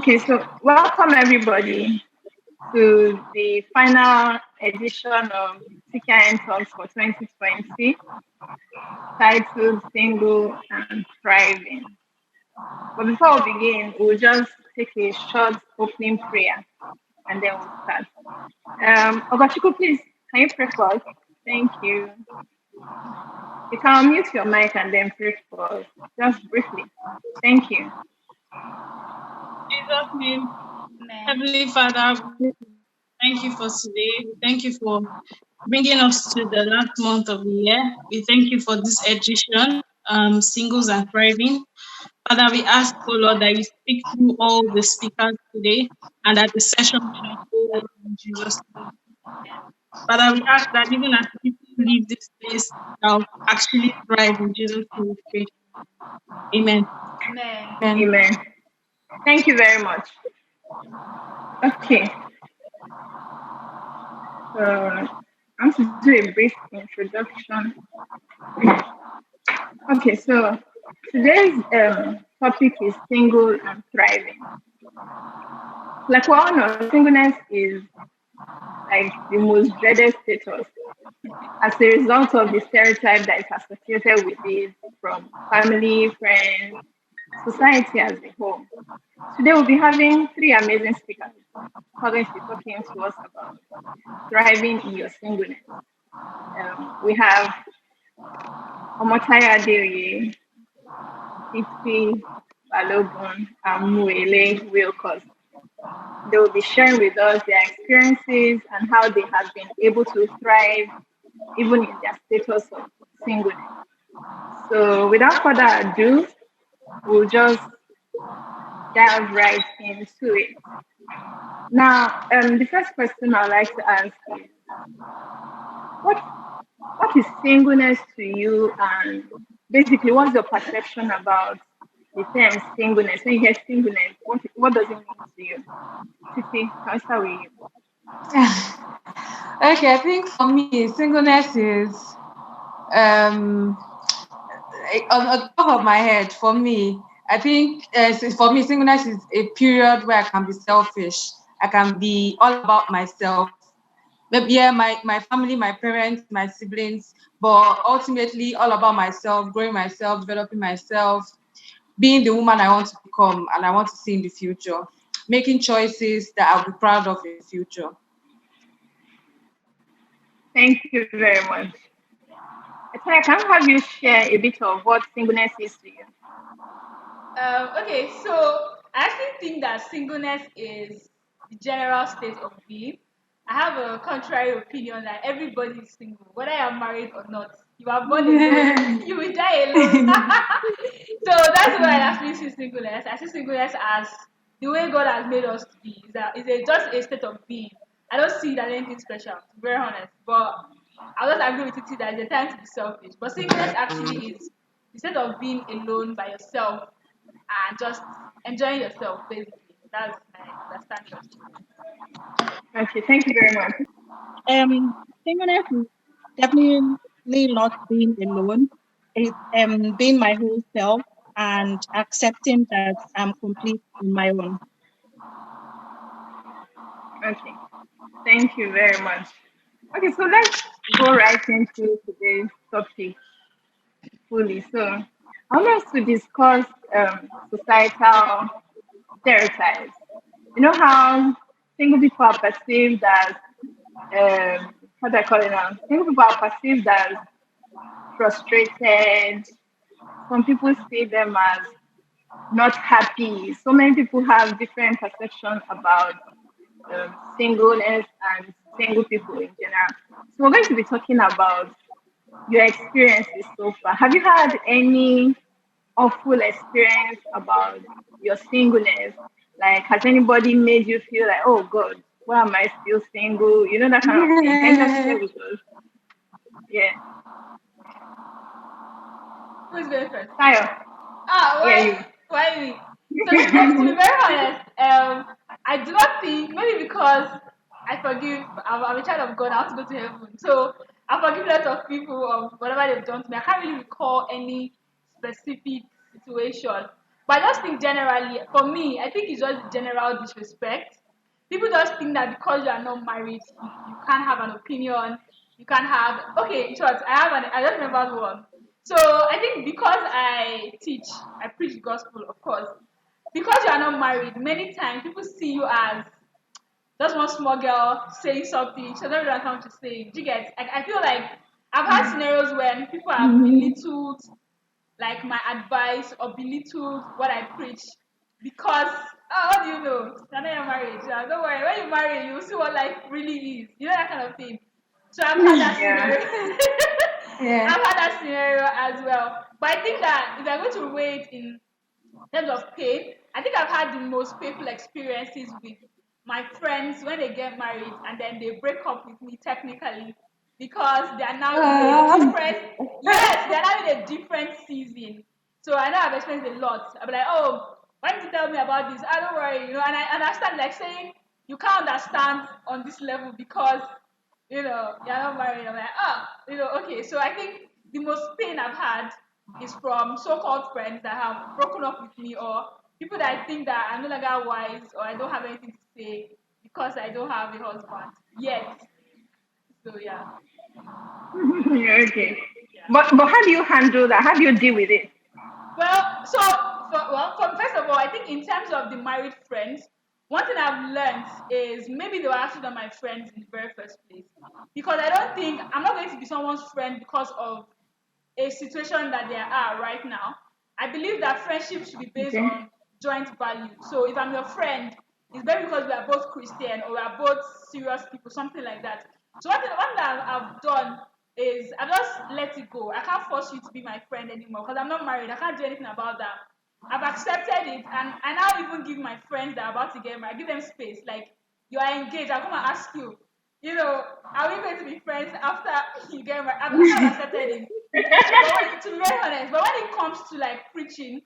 Okay, so welcome everybody to the final edition of K.I.N Talks for 2020, titled Single and Thriving. But before we begin, we'll just take a short opening prayer and then we'll start. Ogachiko, please, can you pray for us? Thank you. You can unmute your mic and then pray for us, just briefly. Thank you. Jesus' name, Heavenly Father, thank you for today. Thank you for bringing us to the last month of the year. We thank you for this edition, Singles and Thriving. Father, we ask, oh Lord, that you speak through all the speakers today and that the session shall go well in Jesus' name. Father, we ask that even as people leave this place, they'll actually thrive in Jesus' name. We pray. Amen. Amen. Thank you very much. Okay. So I'm going to do a brief introduction. Okay, so today's topic is single and thriving. Like we all know, singleness is like the most dreaded status as a result of the stereotype that is associated with it from family, friends, society as a whole. Today we'll be having three amazing speakers who are going to be talking to us about thriving in your singleness. We have Omotaya Adeoye, Titi Balogun, and Muele Wilcox. They will be sharing with us their experiences and how they have been able to thrive even in their status of singleness. So without further ado, we'll just dive right into it. Now, the first question I'd like to ask is, what is singleness to you, and basically, what's your perception about the term singleness? When you hear singleness, what does it mean to you? Titi, can I start with you? Okay, I think for me, singleness is on top of my head. For me, I think for me, singleness is a period where I can be selfish. I can be all about myself. Maybe my family, my parents, my siblings, but ultimately all about myself, growing myself, developing myself, being the woman I want to become and I want to see in the future, making choices that I'll be proud of in the future. Thank you very much. I can have you share a bit of what singleness is to you. Okay, so I actually think that singleness is the general state of being. I have a contrary opinion that everybody is single, whether you're married or not. You are born alone, you will die alone. So that's why I actually see singleness. I see singleness as the way God has made us to be. Just a state of being. I don't see it as anything special, to be very honest. But I'll just agree with it that it's a time to be selfish. But singleness actually is the state of being alone by yourself and just enjoying yourself, basically. That's my understanding. Okay, thank you very much. Singleness is definitely not being alone. It's being my whole self and accepting that I'm complete on my own. Okay, thank you very much. Okay, so let's go right into today's topic fully. So I want us to discuss societal stereotypes. You know how single people are perceived as how do I call it now? Single people are perceived as frustrated. Some people see them as not happy. So many people have different perceptions about singleness and single people in general. So we're going to be talking about your experiences so far. Have you had any awful experience about your singleness? Like, has anybody made you feel like, oh God, why am I still single? You know, that kind of thing. Can you just share with us? Yeah. Who's going first? Tayo. Why me? So to be very honest, I do not think, maybe because I forgive, I'm a child of God, I want to go to heaven. So I forgive lots of people of whatever they've done to me. I can't really recall any specific situation. But I just think generally, for me, I think it's just general disrespect. People just think that because you are not married, you can't have an opinion. You can't have, okay, in short, I just remembered one. So I think because I preach the gospel, of course. Because you are not married, many times people see you as just one small girl saying something. She doesn't really have something to say. Do you get? I feel like I've had scenarios when people have belittled like my advice or belittled what I preach because how do you know? You're not your marriage. Yeah, don't worry. When you marry, you'll see what life really is. You know that kind of thing. So I've had that Yeah. scenario. Yeah. I've had that scenario as well. But I think that if I'm going to weigh it in terms of pain, I think I've had the most painful experiences with my friends when they get married and then they break up with me technically because they are now in a different yes, they're now in a different season. So I know I've experienced a lot. I'll be like, oh, why did you tell me about this? I don't worry, and I understand like saying you can't understand on this level because you're not married. I'm like, okay. So I think the most pain I've had is from so-called friends that have broken up with me or people that I think that I'm no longer wise or I don't have anything to say because I don't have a husband yet. So yeah. Yeah, okay. Yeah. But how do you handle that? How do you deal with it? Well, first of all, I think in terms of the married friends, one thing I've learned is maybe they were actually not my friends in the very first place. Because I don't think I'm not going to be someone's friend because of a situation that they are right now. I believe that friendship should be based Okay. on joint values. So if I'm your friend, it's maybe because we are both Christian or we are both serious people, something like that. So what I've done is I just let it go. I can't force you to be my friend anymore because I'm not married. I can't do anything about that. I've accepted it, and I now even give my friends that are about to get married, I give them space. Like you are engaged, I'll come and ask you. Are we going to be friends after you get married? I've kind of accepted it. To be very honest, but when it comes to like preaching,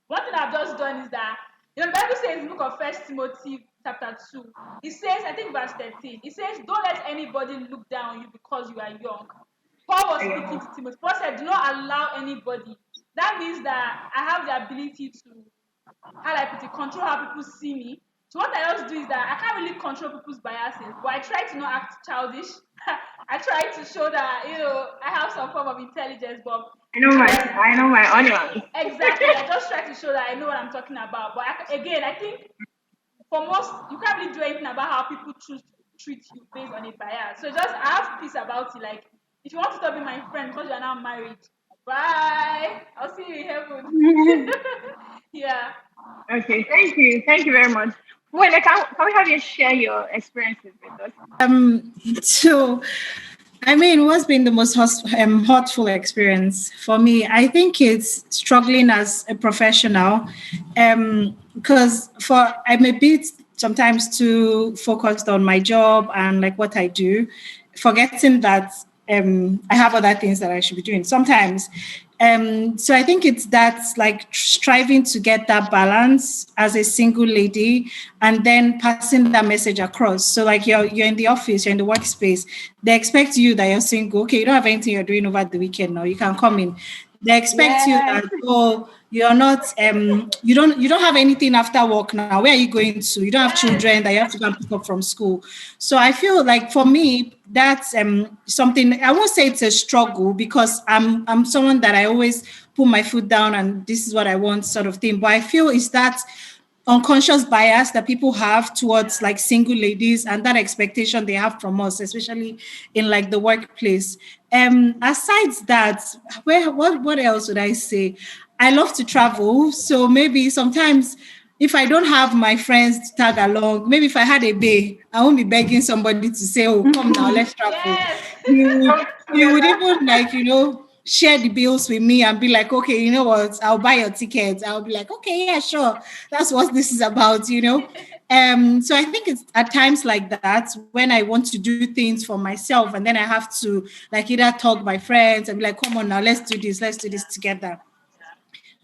one thing I've just done is that the Bible says in the book of First Timothy chapter 2, it says, I think verse 13, it says, don't let anybody look down on you because you are young. Paul was speaking to Timothy. Paul said, do not allow anybody. That means that I have the ability to, how do I put it, control how people see me. So what I just do is that I can't really control people's biases, but I try to not act childish. I try to show that I have some form of intelligence, but I just I know my audience. exactly. I just try to show that I know what I'm talking about. But again, I think for most, you can't really do anything about how people choose to treat you based on a bias. So just I have peace about it. Like if you want to stop being my friend because you are now married, bye. I'll see you in heaven. Yeah. Okay, thank you. Thank you very much. Wait, like, can we have you share your experiences with us? So, I mean, what's been the most hurtful experience for me? I think it's struggling as a professional, because I'm a bit sometimes too focused on my job and like what I do, forgetting that I have other things that I should be doing. Sometimes so I think it's that like striving to get that balance as a single lady and then passing that message across. So like you're in the office, you're in the workspace, they expect you that you're single. Okay, you don't have anything you're doing over the weekend now. You can come in. They expect you Yeah. that you're not you don't have anything after work now. Where are you going to? You don't have Yes. children that you have to go and pick up from school. So I feel like for me, that's something. I won't say it's a struggle because I'm someone that I always put my foot down and this is what I want sort of thing. But I feel it's that unconscious bias that people have towards like single ladies and that expectation they have from us, especially in like the workplace. Aside that, what else would I say? I love to travel, so maybe sometimes if I don't have my friends to tag along, maybe if I had a bay, I won't be begging somebody to say, "Oh, come now, let's travel." Yes. You Come you would together. even like share the bills with me and be like, okay, you know what, I'll buy your tickets. I'll be like, okay, yeah, sure. That's what this is about. So I think it's at times like that when I want to do things for myself and then I have to like either talk my friends and be like, come on now, let's do this together.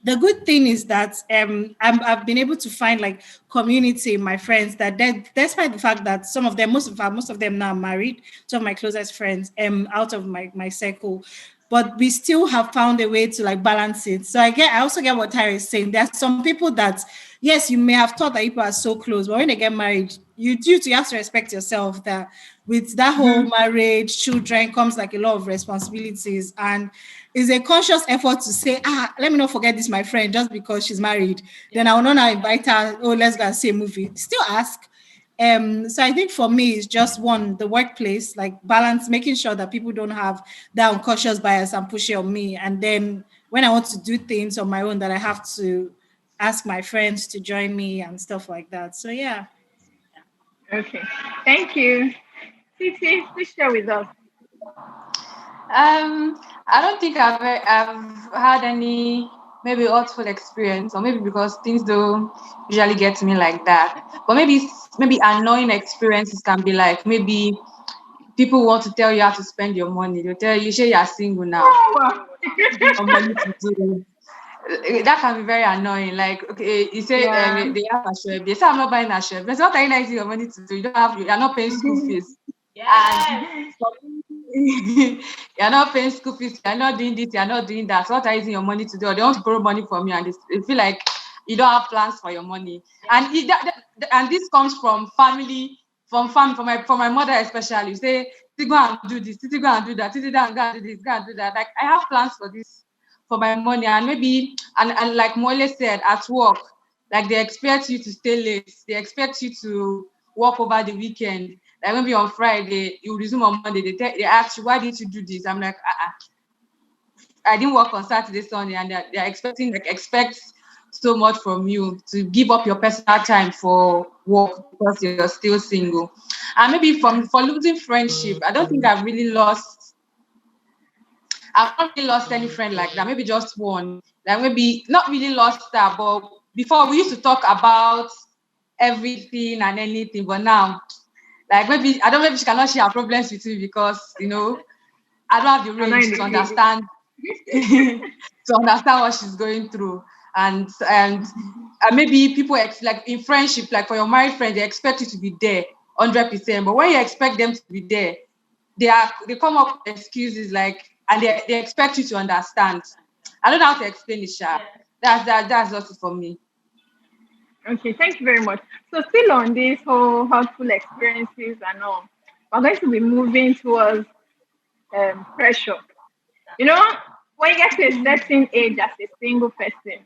The good thing is that I've been able to find like community in my friends that despite the fact that some of them, most of them now are married, some of my closest friends out of my circle. but we still have found a way to like balance it. So I also get what Tyra is saying. There are some people that, yes, you may have thought that people are so close, but when they get married, you have to respect yourself that with that whole marriage, children comes like a lot of responsibilities, and it's a conscious effort to say, let me not forget this, my friend, just because she's married. Then I will not now invite her, oh, let's go and see a movie. Still ask. So I think for me, it's just one, the workplace, like balance, making sure that people don't have that unconscious bias and push it on me. And then when I want to do things on my own, that I have to ask my friends to join me and stuff like that. So yeah. Okay. Thank you. Titi, please share with us. I don't think I've had any maybe hurtful experience, or maybe because things don't usually get to me like that. But maybe annoying experiences can be like maybe people want to tell you how to spend your money. They'll tell you, "Sure, you're single now. Wow. Your money to do." That can be very annoying. Like, okay, you say Yeah. they have a share. They say I'm not buying a share. But what are you using your money to do? You're not paying school fees. And Yes. you're not paying school fees, you're not doing this, you're not doing that. So what are you using your money to do? Or they want to borrow money from you, and they feel like you don't have plans for your money. And and this comes from family, from my mother especially. You say, "Titi, go and do this, Titi, go and do that, Titi, go and do this, go and do that." Like, I have plans for this, for my money, and maybe and like Mole said, at work, like they expect you to stay late, they expect you to work over the weekend. Like maybe on Friday, you resume on Monday. They ask you, why didn't you do this? I'm like, I didn't work on Saturday, Sunday, and they're expect so much from you to give up your personal time for work because you're still single. And maybe for losing friendship, I don't think I've not really lost any friend like that. Maybe just one. Like maybe not really lost that, but before we used to talk about everything and anything, but now, like, maybe I don't know if she cannot share her problems with you because I don't have the I'm not range in the to video. understand to understand what she's going through. And maybe people like in friendship, like for your married friend, they expect you to be there 100%. But when you expect them to be there, they come up with excuses, like, and they expect you to understand. I don't know how to explain it, Sha. That's just it for me. Okay, thank you very much. So still on this whole hurtful experiences and all, we're going to be moving towards pressure. You know, when you get to a certain age as a single person,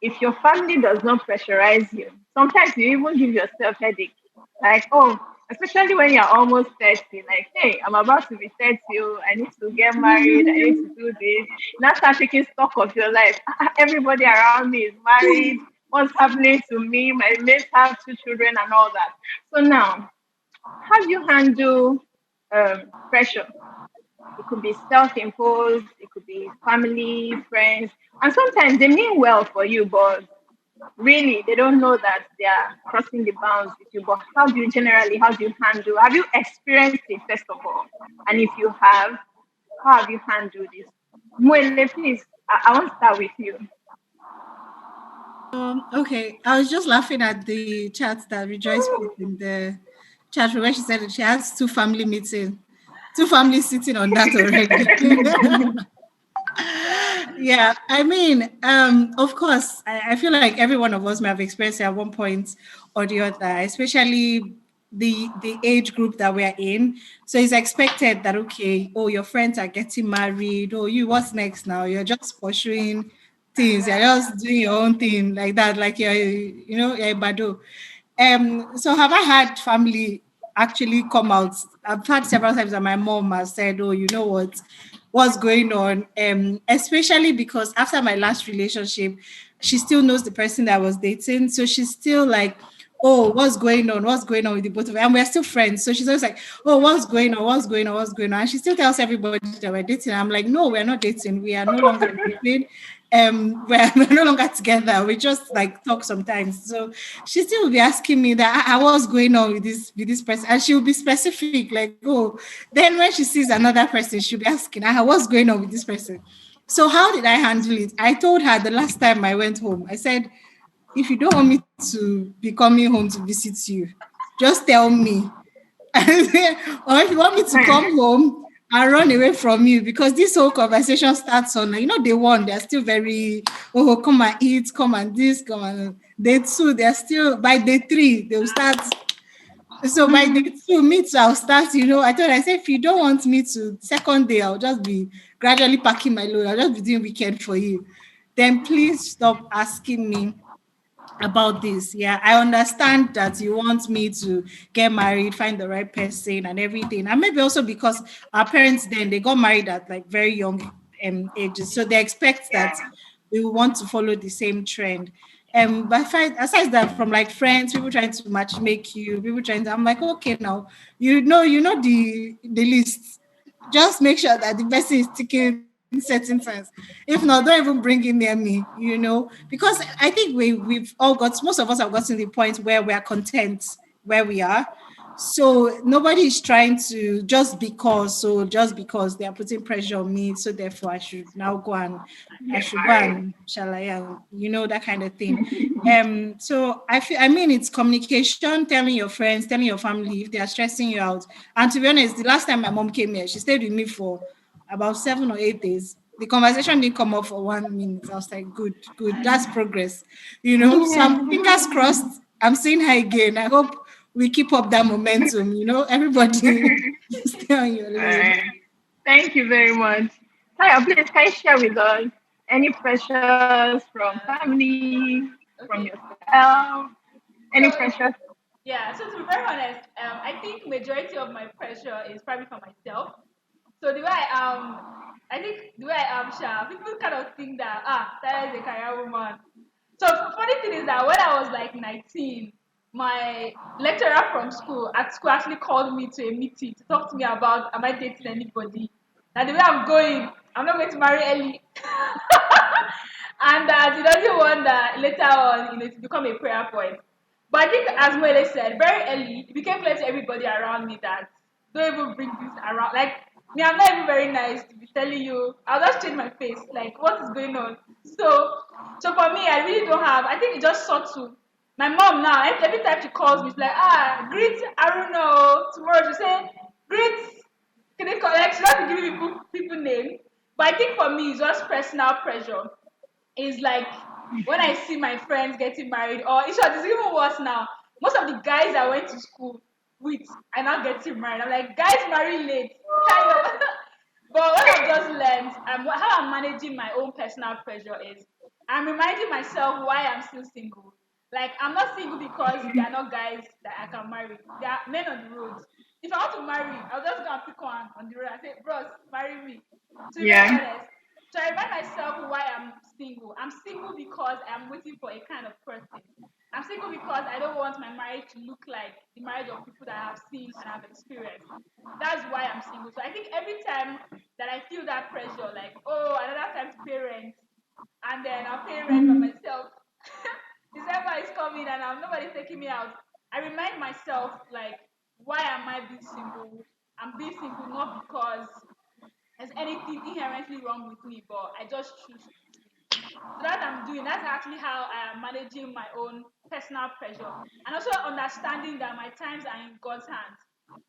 if your family does not pressurize you, sometimes you even give yourself headache. Like, oh, especially when you're almost 30, like, hey, I'm about to be 30, oh, I need to get married, I need to do this. Now start taking stock of your life. Everybody around me is married. What's happening to me? My mates have 2 children and all that. So now, how do you handle pressure? It could be self-imposed, it could be family, friends, and sometimes they mean well for you, but really they don't know that they are crossing the bounds with you. But how do you handle? Have you experienced it first of all? And if you have, how have you handled this? Muele, please, I want to start with you. Okay, I was just laughing at the chat that Rejoice put in the chat room where she said that she has two families sitting on that already. Yeah, I mean, of course, I feel like every one of us may have experienced it at one point or the other, especially the age group that we're in. So it's expected that, okay, oh, your friends are getting married, oh, you, what's next now? You're just pursuing things, you're just doing your own thing like that, like you're a bado. So have I had family actually come out? I've had several times that my mom has said, "Oh, you know what's going on?" Especially because after my last relationship, she still knows the person that I was dating, so she's still like, "Oh, what's going on? What's going on with the both of us?" And we're still friends, so she's always like, "Oh, what's going on? What's going on? What's going on?" And she still tells everybody that we're dating. I'm like, "No, we're not dating. We are no longer dating." We're no longer together. We just like talk sometimes. So she still will be asking me that what's going on with this person, and she will be specific, like, oh, then when she sees another person, she'll be asking, what's going on with this person. So how did I handle it? I told her the last time I went home, I said, if you don't want me to be coming home to visit you, just tell me. Or if you want me to come home I run away from you because this whole conversation starts on, day one, they're still very, oh, come and eat, come and this, come and day two, they're still, by day three, they'll start. So by day two, me too, I'll start, I said, if you don't want me to, second day, I'll just be gradually packing my load. I'll just be doing weekend for you. Then please stop asking me about this. Yeah, I understand that you want me to get married, find the right person and everything. And maybe also because our parents then they got married at like very young ages. So they expect that we want to follow the same trend. But aside that, from like friends, people trying to match make you, people trying to, I'm like, okay, now the list. Just make sure that the person is ticking certain things. If not, don't even bring it near me, because I think we've all most of us have gotten to the point where we are content where we are. So nobody is trying to just because they are putting pressure on me, so therefore I should go and shalaya, that kind of thing. So I mean it's communication, telling your friends, telling your family if they are stressing you out. And to be honest, the last time my mom came here, she stayed with me for about 7 or 8 days. The conversation didn't come up for 1 minute. I was like, good, that's progress. So I'm fingers crossed. I'm seeing her again. I hope we keep up that momentum. Everybody stay on your All lane. right. Thank you very much. Taya, please can you share with us any pressures from family, from Okay. yourself, any So pressures? yeah, so to be very honest, I think majority of my pressure is probably for myself. So the way I think the way I am, Sha, people kind of think that that is a career woman. So funny thing is that when I was like 19, my lecturer from school at school actually called me to a meeting to talk to me about am I dating anybody. That the way I'm going, I'm not going to marry early. And that he doesn't want that later on, to become a prayer point. But I think, as Moele said, very early, it became clear to everybody around me that don't even bring this around. Like, me, I'm not even very nice to be telling you. I'll just change my face. Like, what is going on? So for me, I really don't have. I think it just subtle. My mom now, every time she calls me, she's like, greet Aruno. Tomorrow she say, greet. Can they collect? She doesn't give me people name. But I think for me, it's just personal pressure is like when I see my friends getting married, or in short, it's even worse now. Most of the guys I went to school with are now getting married. I'm like, guys marry late, kind of. But what I've just learned, how I'm managing my own personal pressure is I'm reminding myself why I'm still single. Like, I'm not single because there are not guys that I can marry. There are men on the road. If I want to marry, I'll just go and pick one on the road and say, bros, marry me. To be very Yeah. honest, so I remind myself why I'm single. I'm single because I'm waiting for a kind of person. I'm single because I don't want my marriage to look like the marriage of people that I've seen and I've experienced. That's why I'm single. So I think every time that I feel that pressure, like, oh, another time to pay rent, and then I'll pay rent by myself. December is coming and nobody's taking me out. I remind myself, like, why am I being single? I'm being single not because there's anything inherently wrong with me, but I just choose to be. So that I'm doing, that's actually how I am managing my own personal pressure. And also understanding that my times are in God's hands.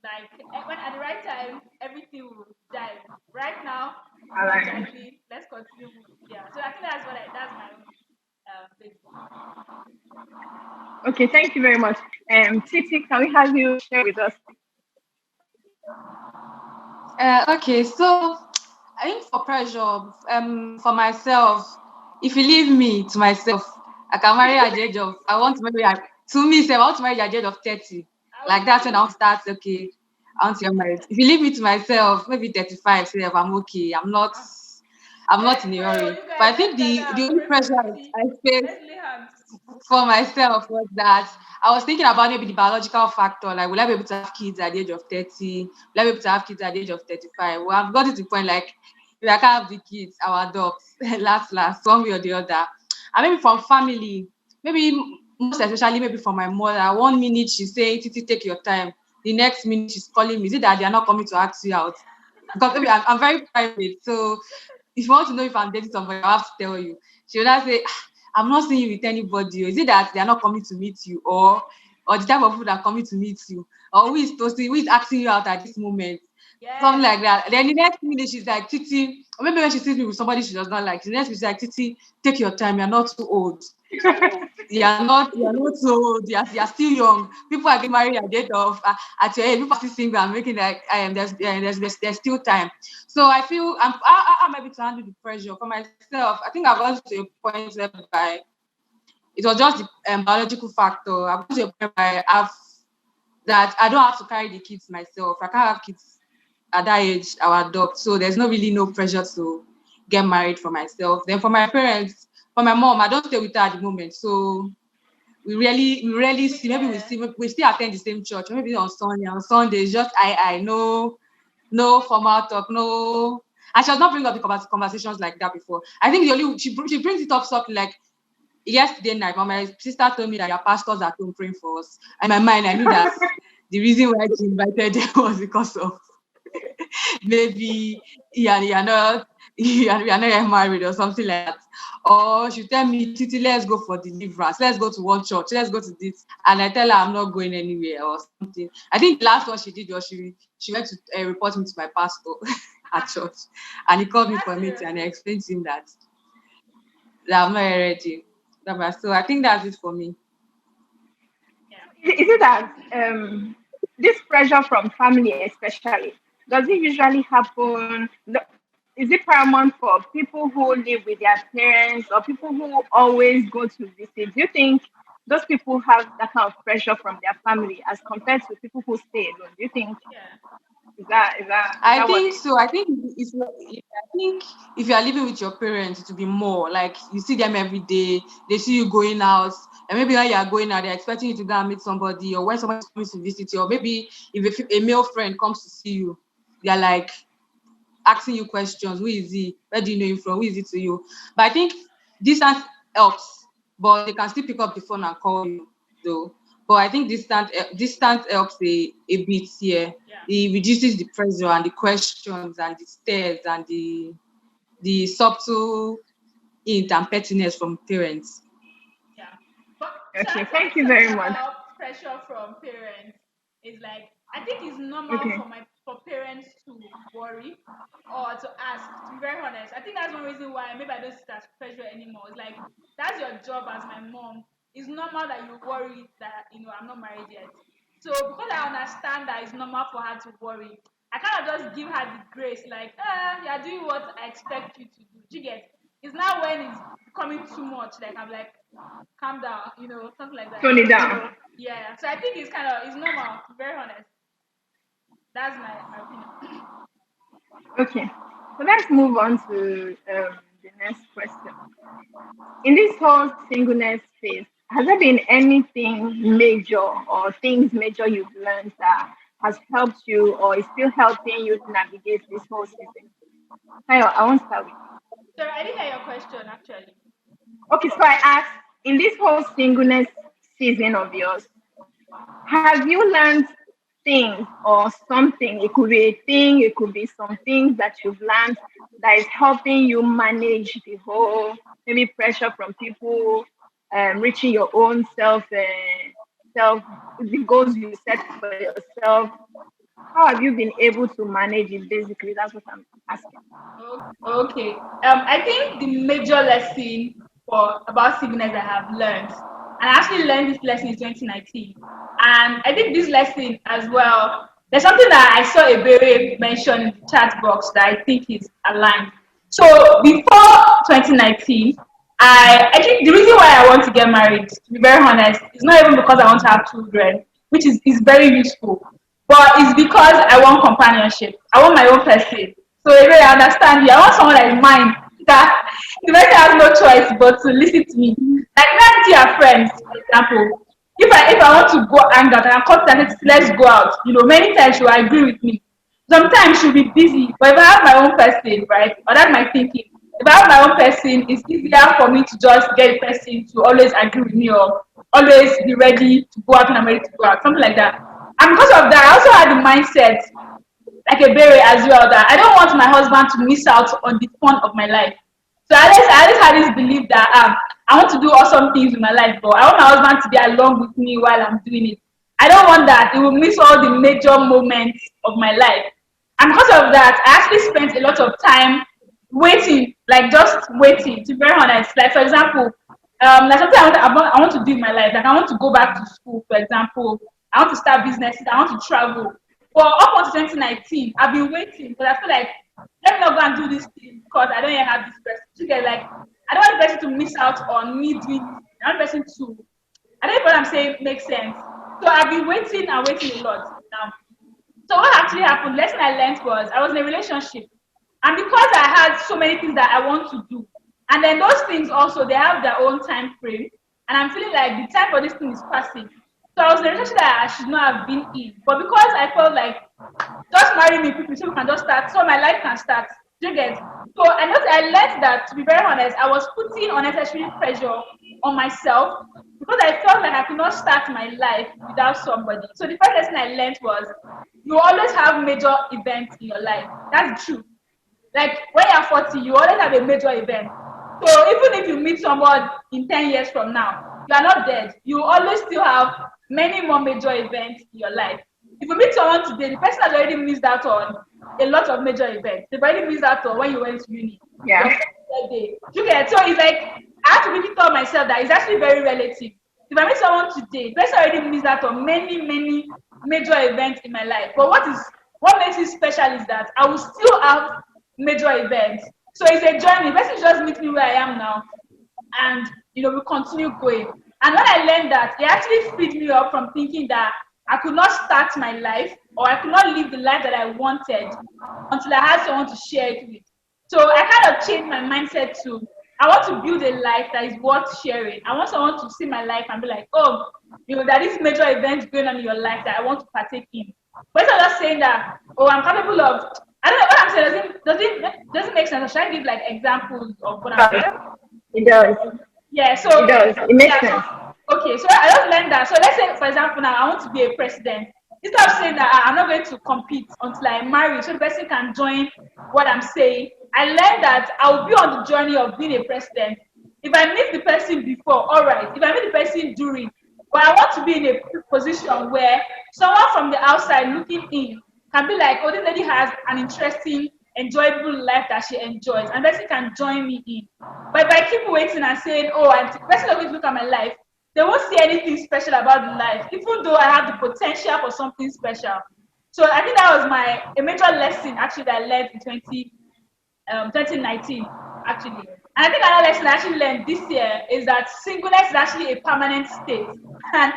Like when at the right time, everything will jive. Right now, it's All not right. jiving. Let's continue moving. Yeah. So I think that's my own basic. Okay, thank you very much. Titi, can we have you share with us? Okay, so I think for pressure, for myself, if you leave me to myself, I can marry at the age of, I want to marry to me, say, I want to marry at the age of 30. I Like will that's when see. I'll start, okay, I want to get married. If you leave me to myself, maybe 35, say, I'm okay. I'm not in a Let's pray. hurry. You But guys, I think let's the gather. only Pray for pressure Titi. I faced Let's lay hands. for myself was that I was thinking about maybe the biological factor, like will I be able to have kids at the age of 30? Will I be able to have kids at the age of 35? Well, I've got it to the point like if I can't have the kids, I'll adopt last, one way or the other. And maybe from family, maybe most especially maybe from my mother, 1 minute she's saying, Titi, take your time. The next minute she's calling me. Is it that they are not coming to ask you out? Because maybe I'm very private. So if you want to know if I'm dating somebody, I have to tell you. She will not say, I'm not seeing you with anybody. Or is it that they are not coming to meet you? Or the type of people that are coming to meet you? Or who is asking you out at this moment? something Yes. like that. Then the next minute she's like, Titi, or maybe when she sees me with somebody she does not like, the next minute she's like, Titi, take your time, you're not too old. You're not so old, you're still young. People are getting married at the age of at your age, people are still single and making like there's still time. So I feel I'm able to handle the pressure for myself. I think I've gotten to a point whereby it was just the biological factor. I've gotten to a point where I don't have to carry the kids myself. I can't have kids at that age. I'll adopt. So there's no really no pressure to get married for myself. Then for my parents, for my mom, I don't stay with her at the moment. So we rarely see. Maybe we still attend the same church. Maybe on Sunday. On Sunday, it's just no formal talk, no. And she has not bring up the conversations like that before. I think the only she brings it up something like yesterday night. My sister told me that your pastor's at home praying for us. And in my mind, I knew that the reason why she invited them was because of maybe you're not yet married or something like that. Or she tell me, Titi, let's go for deliverance. Let's go to one church. Let's go to this. And I tell her I'm not going anywhere or something. I think the last one she did was she went to report me to my pastor at church. And he called me for a meeting and I explained to him that I'm not ready. So I think that's it for me. Is it that this pressure from family, especially, does it usually happen? Is it paramount for people who live with their parents or people who always go to visit? Do you think those people have that kind of pressure from their family as compared to people who stay alone? Do you think Yeah. is I that what think it is? so. I think if you are living with your parents, it will be more like you see them every day. They see you going out, and maybe when you are going out, they're expecting you to go and meet somebody, or when somebody comes to visit you, or maybe if a male friend comes to see you, they're like asking you questions. Who is he? Where do you know him from? Who is it to you? But I think distance helps, but they can still pick up the phone and call you though. But I think distance helps a bit here. Yeah. It reduces the pressure and the questions and the stares and the subtle hint and pettiness from parents. Yeah. But to Okay, answer thank this you question very much. about pressure from parents, is like I think it's normal Okay. for parents to worry or to ask. To be very honest, I think that's one reason why maybe I don't see that pressure anymore. It's like that's your job as my mom. It's normal that you worry that I'm not married yet. So because I understand that it's normal for her to worry, I kind of just give her the grace, like, you're doing what I expect you to do. Do you get? It's not when it's becoming too much. Like I'm like, calm down, something like that. Tone it down. Yeah. So I think it's normal, to be very honest. That's my opinion. Okay. So let's move on to the next question. In this whole singleness phase, has there been anything major or things major you've learned that has helped you or is still helping you navigate this whole season? I won't start with you. Sorry, I didn't hear your question actually. Okay, so I asked, in this whole singleness season of yours, have you learned things or something? It could be a thing, it could be some things that you've learned that is helping you manage the whole maybe pressure from people, reaching your own self, the goals you set for yourself. How have you been able to manage it? Basically, that's what I'm asking. Okay. I think the major lesson for about sickness I have learned, and I actually learned this lesson in 2019, and I think this lesson as well. There's something that I saw a Ebere mention in the chat box that I think is aligned. So before 2019, I think the reason why I want to get married, to be very honest, is not even because I want to have children, which is very useful, but it's because I want companionship. I want my own person. So anyway, I understand you. I want someone like mine that the person has no choice but to listen to me. Like when to your friends, for example. If I want to go hang out, I can come to her and say, let's go out. Many times she will agree with me. Sometimes she'll be busy, but if I have my own person, right, or that's my thinking. If I have my own person, it's easier for me to just get a person to always agree with me or always be ready to go out when I'm ready to go out, something like that. And because of that, I also had the mindset like a berry as well that I don't want my husband to miss out on the fun of my life. So I always had this belief that I want to do awesome things with my life, but I want my husband to be along with me while I'm doing it. I don't want that he will miss all the major moments of my life. And because of that, I actually spent a lot of time waiting, like just waiting, to be very honest. Like, for example, like something I want to do in my life. Like, I want to go back to school, for example. I want to start businesses. I want to travel. But up until 2019, I've been waiting because I feel like, let me not go and do this thing because I don't even have this person. You get, like, I don't want the person to miss out on me doing this. I want the person to, I don't know what I'm saying makes sense. So I've been waiting and waiting a lot now. So what actually happened, lesson I learned was I was in a relationship. And because I had so many things that I want to do, and then those things also, they have their own time frame. And I'm feeling like the time for this thing is passing. So I was in a relationship that I should not have been in. But because I felt like, just marry me quickly so we can just start, so my life can start. Do you get? So I learned that, to be very honest, I was putting unnecessary pressure on myself because I felt like I could not start my life without somebody. So the first lesson I learned was you always have major events in your life. That's true. Like when you're 40, you always have a major event. So even if you meet someone in 10 years from now, you are not dead. You always still have many more major events in your life. If you meet someone today, the person has already missed out on a lot of major events. They've already missed out on when you went to uni. Yeah. Day. You get? So it's like I have to really tell myself that it's actually very relative. If I meet someone today, the person already missed out on many, many major events in my life. But what makes it special is that I will still have major events. So it's a journey. The person just meet me where I am now, and we continue going. And when I learned that, it actually freed me up from thinking that I could not start my life or I could not live the life that I wanted until I had someone to share it with. So I kind of changed my mindset to I want to build a life that is worth sharing. I want someone to see my life and be like, oh, there is major events going on in your life that I want to partake in. But instead of just saying that, oh, I'm capable of, I don't know what I'm saying. Doesn't make sense. Should I give like examples of what I'm saying? It does. Yeah. So It does. It makes sense. Okay. So I just learned that. So let's say, for example, now I want to be a president. Instead of saying that I'm not going to compete until I marry, so the person can join what I'm saying, I learned that I'll be on the journey of being a president. If I meet the person before, all right. If I meet the person during, but I want to be in a position where someone from the outside looking in can be like, oh, this lady has an interesting, enjoyable life that she enjoys, and the person can join me in. But if I keep waiting and saying, oh, and the person is going to look at my life, they won't see anything special about the life, even though I have the potential for something special. So I think that was a major lesson actually that I learned in 2019 actually. And I think another lesson I actually learned this year is that singleness is actually a permanent state. And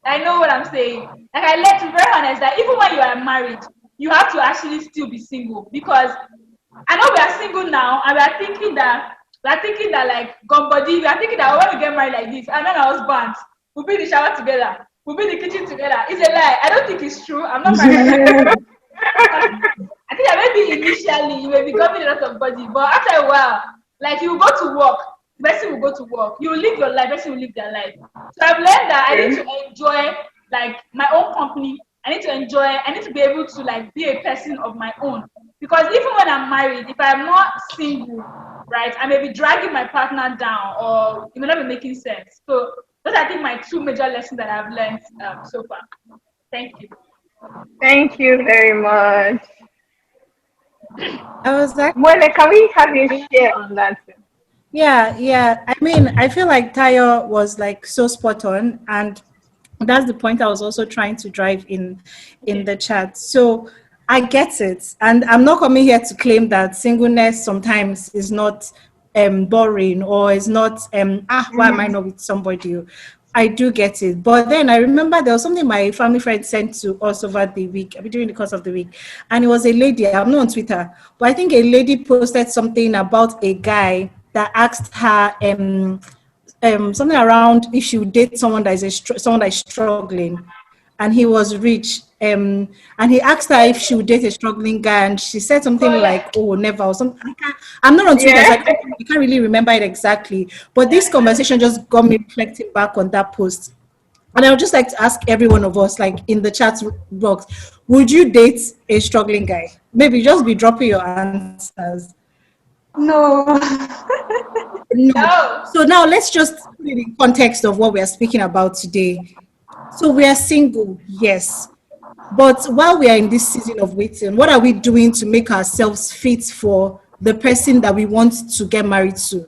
I know what I'm saying. Like I learned, to be very honest, that even when you are married, you have to actually still be single because I know we are single now and we are thinking that like Gombody, we are thinking that when we get married like this, and then our husbands, we'll be in the shower together, we'll be in the kitchen together. It's a lie. I don't think it's true. I'm not married. I think that maybe initially you may be governing a lot of body, but after a while, like you will go to work, the person will go to work, you will live your life, the person will live their life. So I've learned that I need to enjoy like my own company. I need to be able to like be a person of my own. Because even when I'm married, if I'm not single, right, I may be dragging my partner down or it may not be making sense. So those are I think my two major lessons that I've learned so far. Thank you. Thank you very much. I was like, Well, can we have you share on that? yeah. I mean, I feel like Tayo was like so spot on, and that's the point I was also trying to drive in the chat. So I get it, and I'm not coming here to claim that singleness sometimes is not boring or is not why am I not with somebody. I do get it, but then I remember there was something my family friend sent to us over the week, during the course of the week, and it was a lady. I'm not on Twitter, but I think a lady posted something about a guy that asked her something around if she would date someone that is someone that is struggling, and he was rich. And he asked her if she would date a struggling guy, and she said something like, "Oh, never," or something. I'm not on Twitter, so I can't really remember it exactly. But this conversation just got me reflecting back on that post. And I would just like to ask every one of us, like in the chat box, would you date a struggling guy? Maybe just be dropping your answers. No. No. So now let's just put it in context of what we are speaking about today. So we are single, yes. But while we are in this season of waiting, what are we doing to make ourselves fit for the person that we want to get married to?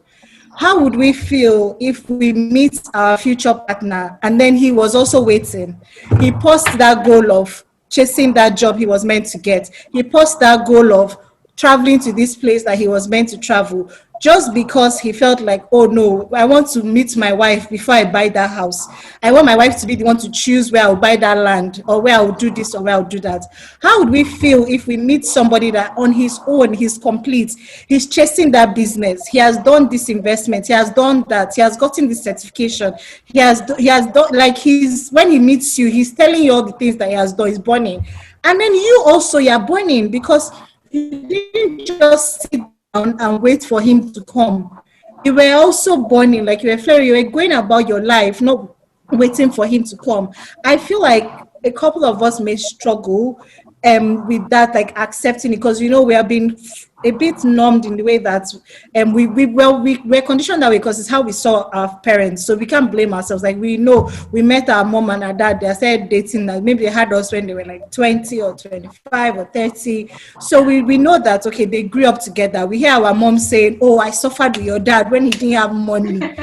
How would we feel if we meet our future partner and then he was also waiting? He paused that goal of chasing that job he was meant to get. He paused that goal of traveling to this place that he was meant to travel just because he felt like, oh no, I want to meet my wife before I buy that house. I want my wife to be the one to choose where I'll buy that land or where I'll do this or where I'll do that. How would we feel if we meet somebody that on his own, he's complete, he's chasing that business, he has done this investment, he has done that, he has gotten this certification, he has done, like, he's, when he meets you, he's telling you all the things that he has done, he's burning. And then you also, you're burning because you didn't just sit down and wait for him to come. You were also burning, like you were flaring, you were going about your life, not waiting for him to come. I feel like a couple of us may struggle with that, like accepting it, because we have been a bit numbed in the way that we're conditioned that way because it's how we saw our parents, so we can't blame ourselves. Like, we know we met our mom and our dad, they started dating, like maybe they had us when they were like 20 or 25 or 30, so we know that, okay, they grew up together. We hear our mom saying, oh, I suffered with your dad when he didn't have money.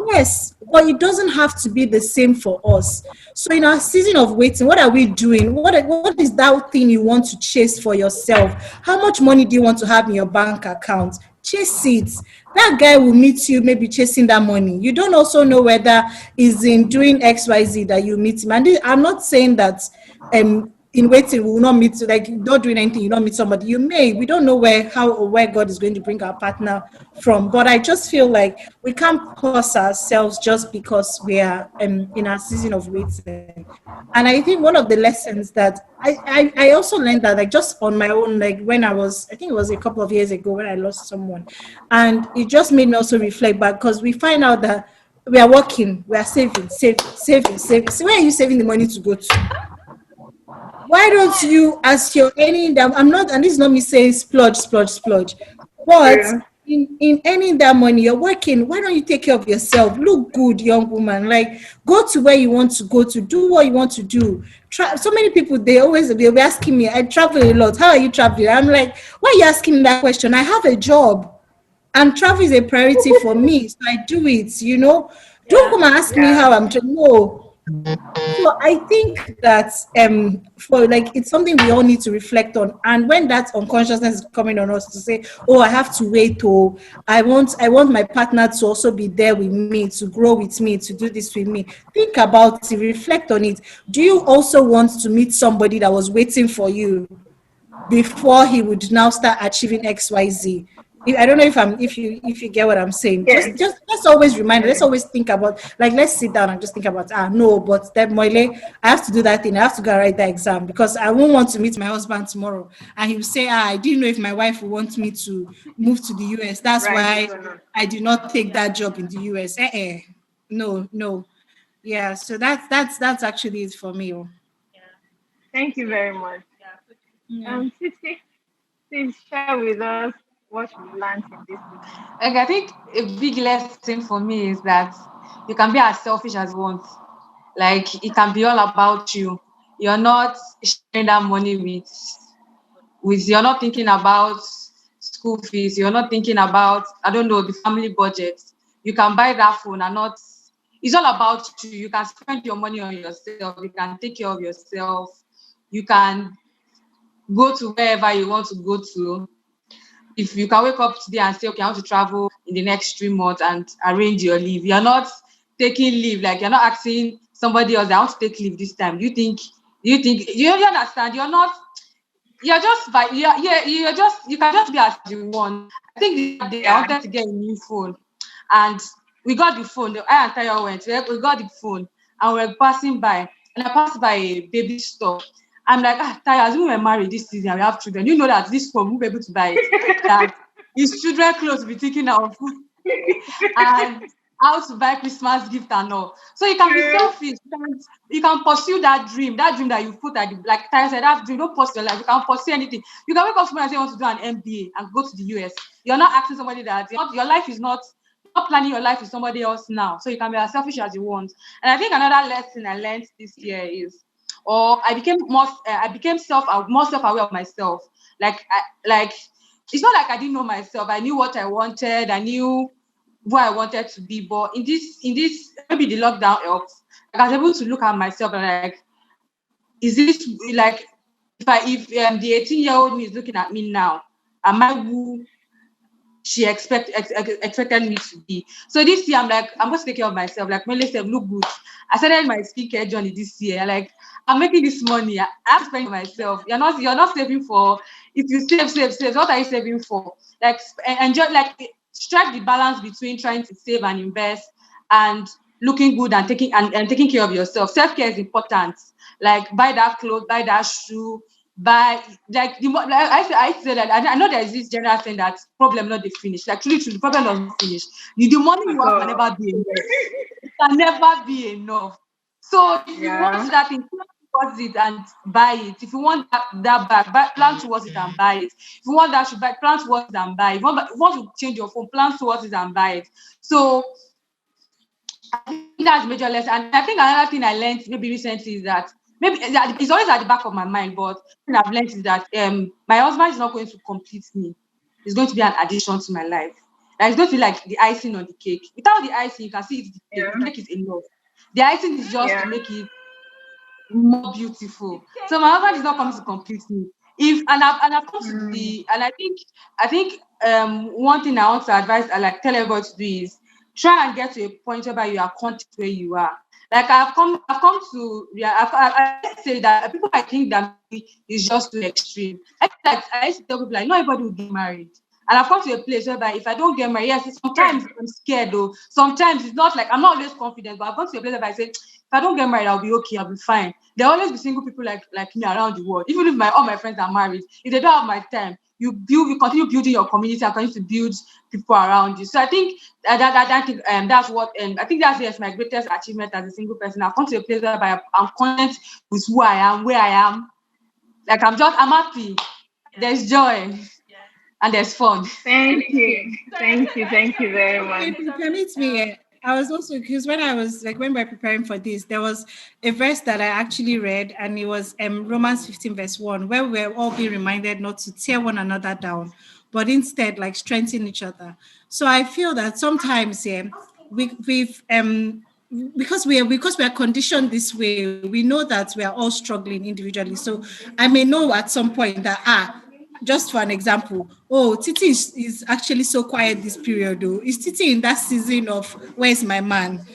Yes, but it doesn't have to be the same for us. So in our season of waiting, what are we doing? What is that thing you want to chase for yourself? How much money do you want to have in your bank account? Chase it. That guy will meet you maybe chasing that money. You don't also know whether he's in doing XYZ that you meet him. And I'm not saying that in waiting we will not meet, like not doing anything, you not meet somebody. You may, we don't know where God is going to bring our partner from. But I just feel like we can't pause ourselves just because we are in our season of waiting. And I think one of the lessons that I also learned that, like, just on my own, like when I think it was a couple of years ago when I lost someone, and it just made me also reflect back, because we find out that we are working, we are saving. So where are you saving the money to go to? Why don't you, as you're earning that, I'm not, and this is not me saying splurge, but True. in earning that money, you're working, why don't you take care of yourself? Look good, young woman. Like, go to where you want to go to, do what you want to do. Try. So many people, they'll be asking me, I travel a lot. How are you traveling? I'm like, why are you asking me that question? I have a job. And travel is a priority for me, so I do it. Don't Yeah. come and ask me Yeah. how I'm doing. No. So I think that for, like, it's something we all need to reflect on. And when that unconsciousness is coming on us to say, oh, I have to wait, or I want my partner to also be there with me, to grow with me, to do this with me. Think about it, reflect on it. Do you also want to meet somebody that was waiting for you before he would now start achieving XYZ? I don't know if you get what I'm saying. Yes. Just let's always remind, let's Yeah. always think about, like, let's sit down and just think about, no, but that Moile, I have to do that thing. I have to go and write that exam, because I won't want to meet my husband tomorrow and he'll say, I didn't know if my wife would want me to move to the US. That's Right. why This or not. I did not take that job in the US. No, no. Yeah, so that's actually it for me. Oh. Yeah. Thank you So very much. yeah. So Yeah. Sixty, please share with us what you've learned in this season. Like, I think a big lesson for me is that you can be as selfish as you want. Like, it can be all about you. You're not sharing that money with you're not thinking about school fees, you're not thinking about, I don't know, the family budget. You can buy that phone and not, it's all about you. You can spend your money on yourself, you can take care of yourself, you can go to wherever you want to go to. If you can wake up today and say, okay, I want to travel in the next 3 months and arrange your leave, you're not taking leave, like you're not asking somebody else, I want to take leave this time. You understand? You're just by you're just you can just be as you want. I think the other day I Yeah. wanted to get a new phone, and we got the phone. I and Tayo went. We got the phone, and we were passing by, and I passed by a baby store. I'm like, Tayo, as we were married this season, we have children. You know that this phone we'll be able to buy it. That his children clothes will be taking our phone and how to buy Christmas gift and all. So you can be True. selfish. You can pursue that dream that you put at the, like Ty said, that dream, don't pursue your life. You can pursue anything. You can wake up tomorrow and say you want to do an MBA and go to the US. You're not asking somebody that your life is not, you're not planning your life with somebody else now. So you can be as selfish as you want. And I think another lesson I learned this year is or I became more self-aware of myself. Like it's not like I didn't know myself. I knew what I wanted. I knew who I wanted to be. But in this maybe the lockdown helps. Like, I was able to look at myself and like, is this like if the 18-year-old me is looking at me now, am I who she expected me to be? So this year I'm like, I'm going to take care of myself. Like Mele said, look good. I started my skincare journey this year. Like, I'm making this money. I have to spend it myself. You're not saving for, if you save. What are you saving for? Like, enjoy, like, strike the balance between trying to save and invest and looking good and taking care of yourself. Self-care is important. Like, buy that clothes, buy that shoe, buy, like, like, I say that I know there's this general saying that problem not the finish. Like, truly, the problem does not finish. The money you have can never be enough. It can never be enough. So if you want that thing, plan towards it and buy it. If you want that bag, plan towards it and buy it. If you want that shoe bag, plan towards it and buy it. If you want to change your phone, plan towards it and buy it. So I think that's major lesson. And I think another thing I learned maybe recently is that maybe it's always at the back of my mind, but thing I've learned is that my husband is not going to complete me. It's going to be an addition to my life. Like, it's going to be like the icing on the cake. Without the icing, you can see it's the cake. The cake is enough. The icing is just to make it more beautiful. So my husband is not coming to complete me. I've come to the, and I think one thing I want to advise, I like tell everybody to do is try and get to a point where you are content where you are. Like, I've come to, yeah, I say that people I think that is just too extreme. I used to tell people like, not everybody will get married. And I've come to a place whereby if I don't get married, yes, sometimes I'm scared though. Sometimes it's not like I'm not always confident, but I've come to a place whereby I say, if I don't get married, I'll be okay, I'll be fine. There'll always be single people like me around the world. Even if all my friends are married, if they don't have my time, you continue building your community and continue to build people around you. So I think that's what I think that's yes, my greatest achievement as a single person. I've come to a place whereby I'm content with who I am, where I am. Like, I'm happy. There's joy and there's fun. Thank you. Thank you very much. If you permit me, I was also, because when I was like, when we were preparing for this, there was a verse that I actually read, and it was Romans 15 verse 1, where we're all being reminded not to tear one another down, but instead like strengthen each other. So I feel that sometimes we've because we are conditioned this way, we know that we are all struggling individually. So I may know at some point that just for an example, Titi is actually so quiet this period. Though, is Titi in that season of where's my man?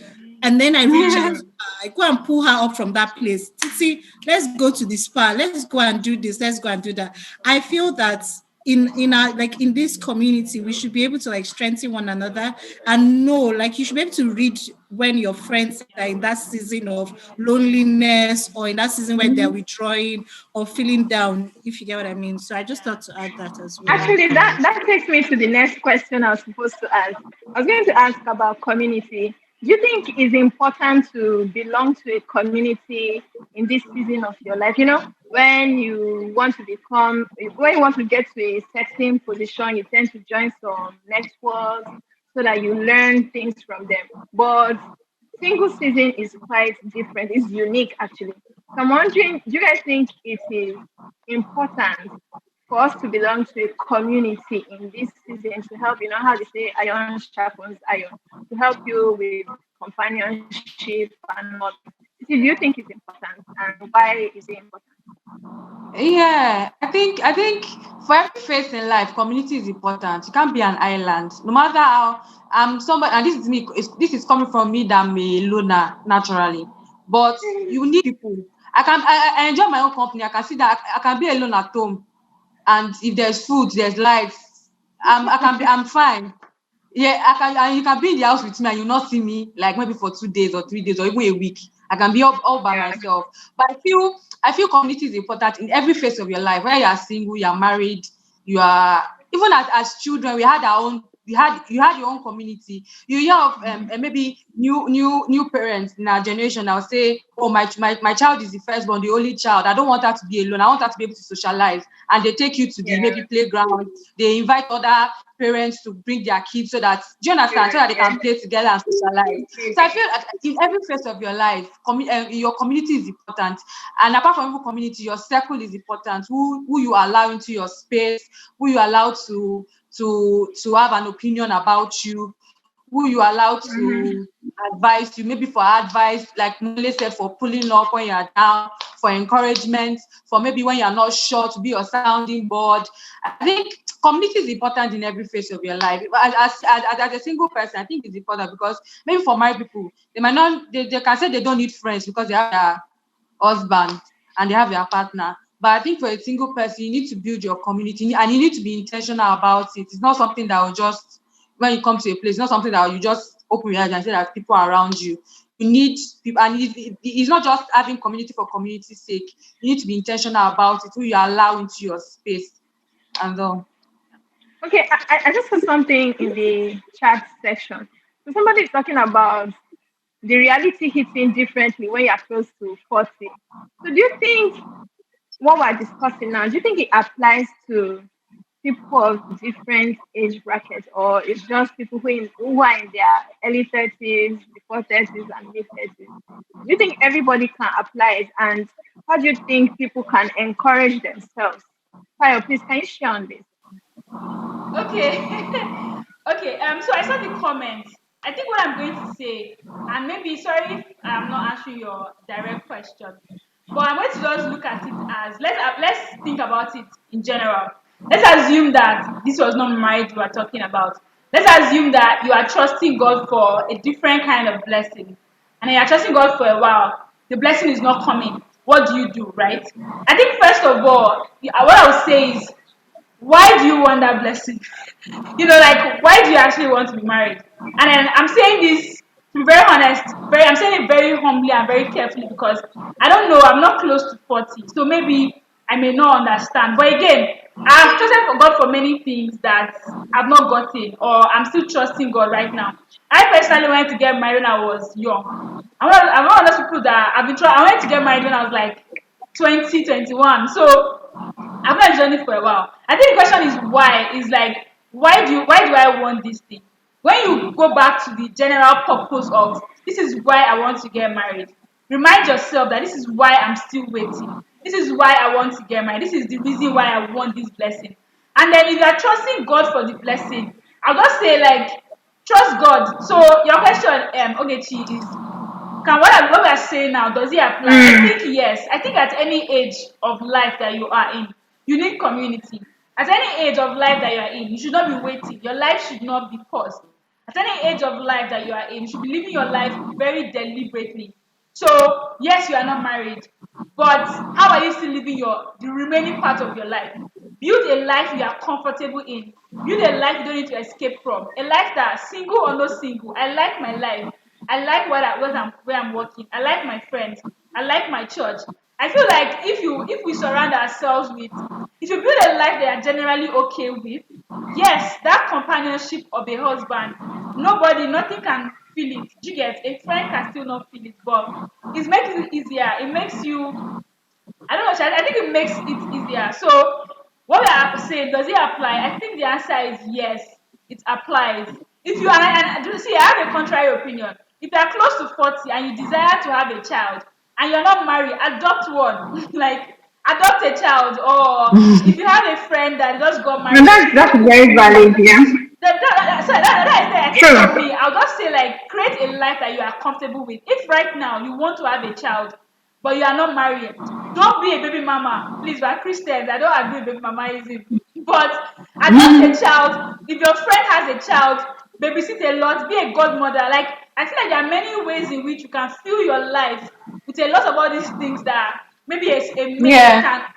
And then I reach out to her, I go and pull her up from that place. Titi, let's go to the spa. Let's go and do this. Let's go and do that. I feel that in our, like, in this community, we should be able to like strengthen one another, and know, like, you should be able to read when your friends are in that season of loneliness, or in that season where they're withdrawing or feeling down, if you get what I mean. So I just thought to add that as well. Actually, that takes me to the next question I was supposed to ask. I was going to ask about community. Do you think it's important to belong to a community in this season of your life? When you want to get to a certain position, you tend to join some networks so that you learn things from them. But single season is quite different. It's unique, actually. So I'm wondering, do you guys think it is important for us to belong to a community in this season to help, how they say iron sharpens iron, to help you with companionship and all? Do you think it's important, and why is it important? Yeah, I think for every phase in life, community is important. You can't be an island. No matter how I'm somebody, and this is me. This is coming from me that I'm a loner naturally, but you need people. I enjoy my own company. I can see that I can be alone at home, and if there's food, there's lights, I'm fine. Yeah, I can, and you can be in the house with me and you not see me like maybe for 2 days or 3 days or even a week. I can be all by myself. But I feel community is important in every phase of your life. Whether you are single, you are married, you are even as children, we had our own you had your own community. You hear of maybe new parents in our generation. I'll say, oh, my child is the firstborn, the only child. I don't want her to be alone. I want her to be able to socialize. And they take you to the Yeah. maybe playground. They invite other parents to bring their kids so that, do you understand, so that they Yeah. can play together and socialize. So I feel that in every phase of your life, your community is important. And apart from your community, your circle is important. Who you allow into your space, who you allow to have an opinion about you, who you allow Mm-hmm. to advise you, maybe for advice, like Mole said, for pulling up when you're down, for encouragement, for maybe when you're not sure, to be your sounding board. I think community is important in every phase of your life. As a single person, I think it's important because maybe for married people, they might not, they can say they don't need friends because they have their husband and they have their partner. But I think for a single person, you need to build your community and you need to be intentional about it. It's not something that will just, when you come to a place, it's not something that you just open your eyes and say that people are around you. You need people, and it's not just having community for community's sake. You need to be intentional about it, who you allow into your space. And Okay, I just saw something in the chat section. So somebody is talking about the reality hitting differently when you're close to 40. So do you think what we're discussing now, do you think it applies to people of different age brackets, or it's just people who are in their early 30s, before 30s, and mid 30s? Do you think everybody can apply it? And how do you think people can encourage themselves? Kyle, please, can you share on this? Okay. Okay. So I saw the comments. I think what I'm going to say, and maybe sorry if I'm not answering your direct question, but I'm going to just look at it as let's think about it in general. Let's assume that this was not marriage we are talking about. Let's assume that you are trusting God for a different kind of blessing, and you are trusting God for a while. The blessing is not coming. What do you do, right? I think first of all, what I would say is, why do you want that blessing? Like, why do you actually want to be married? And then I'm saying this, to be very honest, I'm saying it very humbly and very carefully because I don't know, I'm not close to 40, so maybe I may not understand. But again, I've trusted God for many things that I've not gotten, or I'm still trusting God right now. I personally wanted to get married when I was young. I'm one of those people that I wanted to get married when I was like 20, 21. So I've been on a journey for a while. I think the question is why. Is like, why do I want this thing? When you go back to the general purpose of this is why I want to get married, remind yourself that this is why I'm still waiting. This is why I want to get married. This is the reason why I want this blessing. And then if you are trusting God for the blessing, I'll just say like trust God. So your question, Ogechi, is can what we are saying now, does it apply? I Mm. think yes. I think at any age of life that you are in, you need community. At any age of life that you are in, you should not be waiting. Your life should not be paused. At any age of life that you are in, you should be living your life very deliberately. So yes, you are not married, but how are you still living the remaining part of your life? Build a life you are comfortable in. Build a life you don't need to escape from. A life that, single or no single, I like my life. I like where I'm working. I like my friends. I like my church. I feel like if we surround ourselves with, if you build a life that you're generally okay with, yes, that companionship of a husband, nothing can feel it. You get, a friend can still not feel it, but it makes it easier. It makes you, I don't know, Chad, I think it makes it easier. So, what we are saying, does it apply? I think the answer is yes, it applies. If you are, and see, I have a contrary opinion. If you are close to 40 and you desire to have a child and you're not married, adopt one. Like, adopt a child. Or if you have a friend that just got No, married or you that's know, very valid. Yeah. that is it. I think for True. me, I'll just say like create a life that you are comfortable with. If right now you want to have a child, but you are not married, don't be a baby mama. Please, we're Christians. I don't agree with baby mamaism. But adopt a child. If your friend has a child, babysit a lot, be a godmother. Like, I feel like there are many ways in which you can fill your life with a lot of all these things that maybe yeah.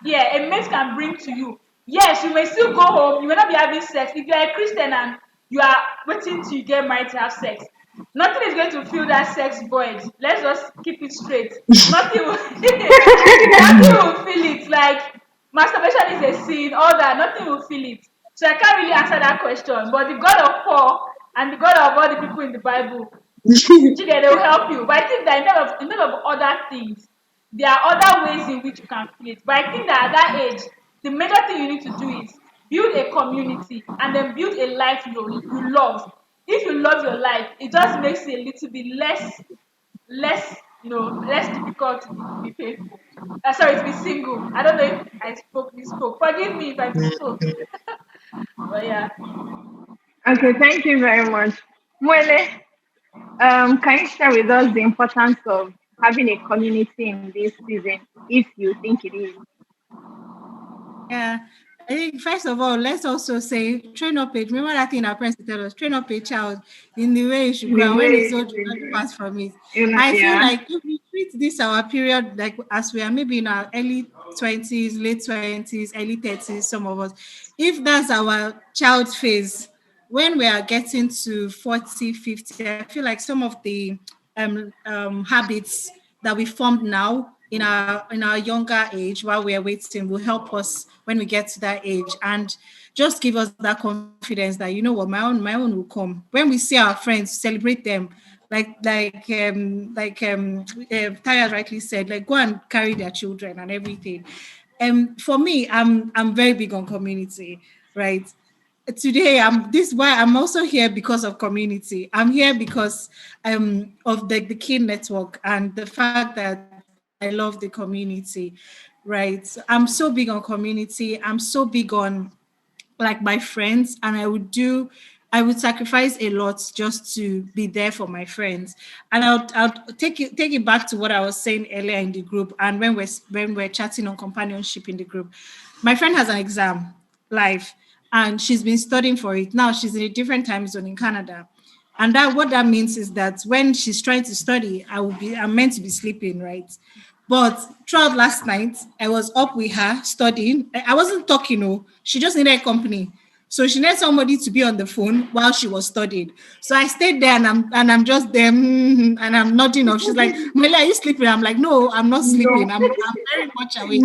a mate can bring to you. Yes, you may still go home, you may not be having sex. If you are a Christian and you are waiting till you get married to have sex, nothing is going to fill that sex void. Let's just keep it straight. Nothing will nothing will fill it. Like, masturbation is a sin, all that, nothing will fill it. So I can't really answer that question. But the God of Paul and the God of all the people in the Bible, they will help you. But I think that instead of other things, there are other ways in which you can feel it. But I think that at that age, the major thing you need to do is build a community and then build a life you love. If you love your life, it just makes it a little bit less difficult to be faithful. Sorry, to be single. I don't know if I spoke. Forgive me if I misspoke. But yeah. Okay, thank you very much. Mwele, can you share with us the importance of having a community in this season, if you think it is? Yeah, I think first of all, let's also say train up a. Remember that thing our parents tell us: train up a child in the way you should In go, the and when way, it's old, you not depart from it. I feel yeah. like if we treat this our period like as we are maybe in our early 20s, late 20s, early 30s, some of us, if that's our child phase, when we are getting to 40, 50, I feel like some of the habits that we formed now in our younger age while we are waiting will help us when we get to that age and just give us that confidence that you know what my own will come. When we see our friends, celebrate them, Taya rightly said, like go and carry their children and everything. For me, I'm very big on community, right? Today I'm this why I'm also here because of community. I'm here because of the K.I.N network and the fact that I love the community, right? I'm so big on community. I'm so big on like my friends, and I would sacrifice a lot just to be there for my friends. And I'll take it back to what I was saying earlier in the group and when we're chatting on companionship in the group. My friend has an exam live and she's been studying for it. Now she's in a different time zone in Canada. And that what that means is that when she's trying to study, I'm meant to be sleeping, right? But throughout last night, I was up with her studying. I wasn't talking, no. She just needed company. So she needed somebody to be on the phone while she was studying. So I stayed there and I'm just there and I'm nodding off. She's like, Meli, are you sleeping? I'm like, no, I'm not sleeping. I'm very much awake.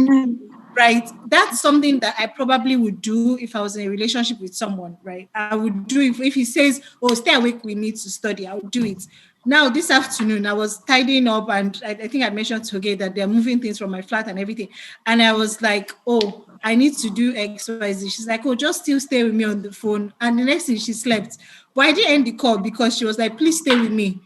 Right, that's something that I probably would do if I was in a relationship with someone, right? I would do if he says, oh, stay awake, we need to study, I would do it. Now this afternoon I was tidying up and I think I mentioned to Gay that they're moving things from my flat and everything, and I was like, oh, I need to do XYZ. She's like, oh, just still stay with me on the phone. And the next thing she slept, but I didn't end the call because she was like, please stay with me.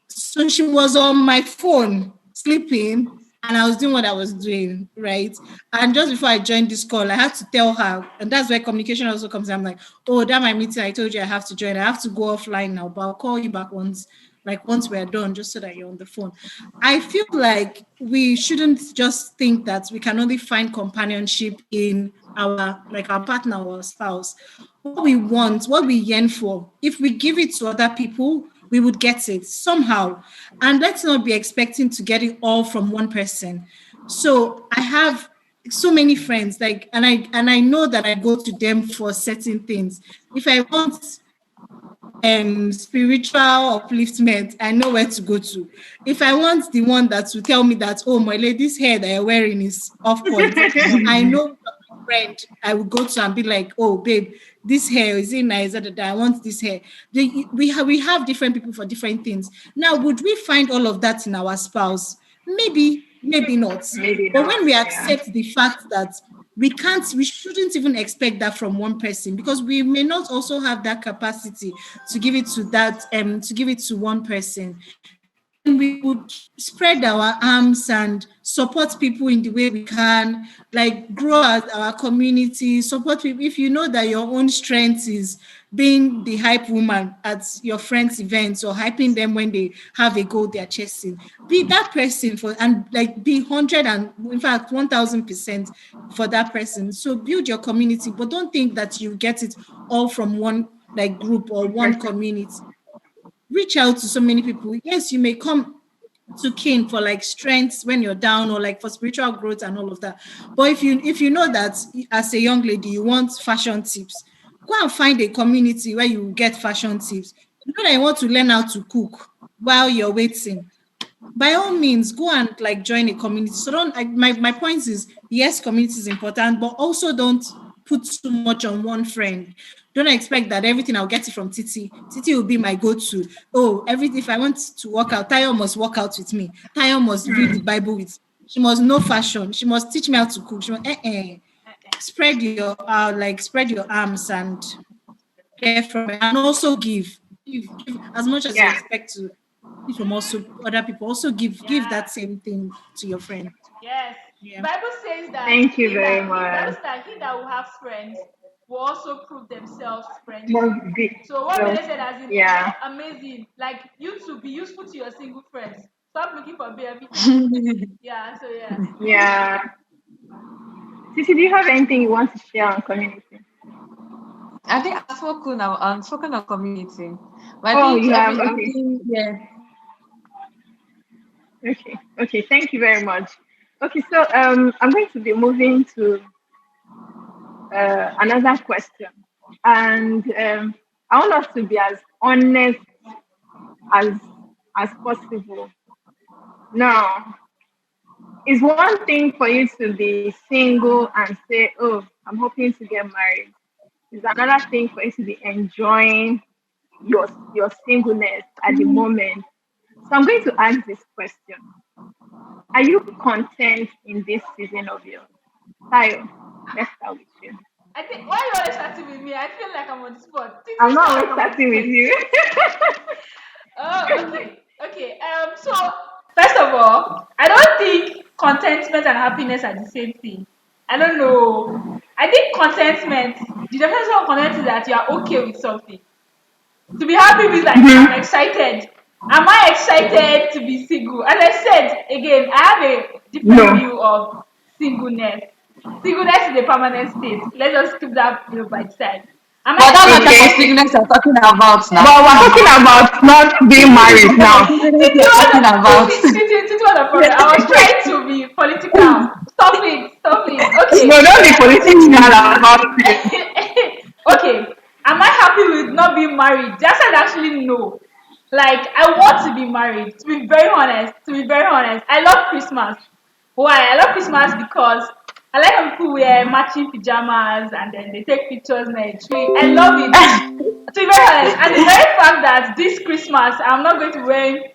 So she was on my phone sleeping and I was doing what I was doing, right? And just before I joined this call, I had to tell her, and that's where communication also comes in. I'm like, oh, that my meeting, I told you I have to join. I have to go offline now, but I'll call you back once we're done, just so that you're on the phone. I feel like we shouldn't just think that we can only find companionship in our partner or spouse. What we want, what we yearn for, if we give it to other people, we would get it somehow. And let's not be expecting to get it all from one person. So I have so many friends, like, and I know that I go to them for certain things. If I want spiritual upliftment, I know where to go to. If I want the one that will tell me that, oh, my lady's hair that you're wearing is off point, I know my friend I will go to and be like, oh, babe, this hair is it nice? I want this hair. We have different people for different things. Now, would we find all of that in our spouse? Maybe, maybe not. Maybe But not. when we Yeah. accept the fact that we shouldn't even expect that from one person because we may not also have that capacity to give it to give it to one person, then we would spread our arms and support people in the way we can, like grow our community, support people. If you know that your own strength is being the hype woman at your friends' events or hyping them when they have a goal they're chasing, be that person for and like be 100 and in fact 1000% for that person. So build your community, but don't think that you get it all from one like group or One one person. community. Reach out to so many people. Yes, you may come to Kin for like strengths when you're down or like for spiritual growth and all of that. But if you know that as a young lady you want fashion tips, go and find a community where you get fashion tips. You know that you want to learn how to cook while you're waiting, by all means go and like join a community. So don't my point is, yes, community is important, but also don't put too much on one friend. Don't expect that everything I'll get it from Titi. Titi will be my go-to. Oh, everything, if I want to work out, Tayo must work out with me. Tayo must read the Bible with me. She must know fashion. She must teach me how to cook. She must, spread your arms and get from it, and also give as much as you Yeah. expect to give from also other people. Also give Yeah. that same thing to your friend. Yes. Yeah. Bible says that Thank you very Bible much. says that he that will have friends will also prove themselves Must friendly. be. So what Well, Bele said as in yeah. amazing. Like you to be useful to your single friends. Stop looking for BFita. Yeah, so yeah. Yeah. Titi, do you have anything you want to share on community? I think I've spoken on community. But I Oh, think you have. I Okay. think, yeah. Okay. Okay. Thank you very much. Okay. So I'm going to be moving to another question, and I want us to be as honest as as possible. Now, it's one thing for you to be single and say, "Oh, I'm hoping to get married." It's another thing for you to be enjoying your singleness at the moment. So I'm going to ask this question: are you content in this season of yours? Tayo, let's start with you. I think why you always starting with me? I feel like I'm on the spot. I'm Titi not feel like always I'm on the starting with stage. you. Oh, okay. Okay. So first of all, I don't think contentment and happiness are the same thing. I don't know. I think contentment, the definition of contentment is that you are okay with something. To be happy means like I'm Mhm. excited. Am I excited to be single? As I said again, I have a different No. view of singleness. Singleness is a permanent state. Let's just keep that by the side. Am But I that's not the type of Okay. sickness you're talking about now. But we're talking about not being This is married the type of now. sickness Titi you're was talking about. Titi was a problem. I was trying to be political. Stop it, stop it. No, Okay. don't be political about it. Okay. Am I happy with not being married? The answer is actually no. Like I want to be married. To be very honest, I love Christmas. Why? I love Christmas because I like when people wear matching pajamas and then they take pictures in a tree. I love it. To be very honest, and the very fact that this Christmas I'm not going to wear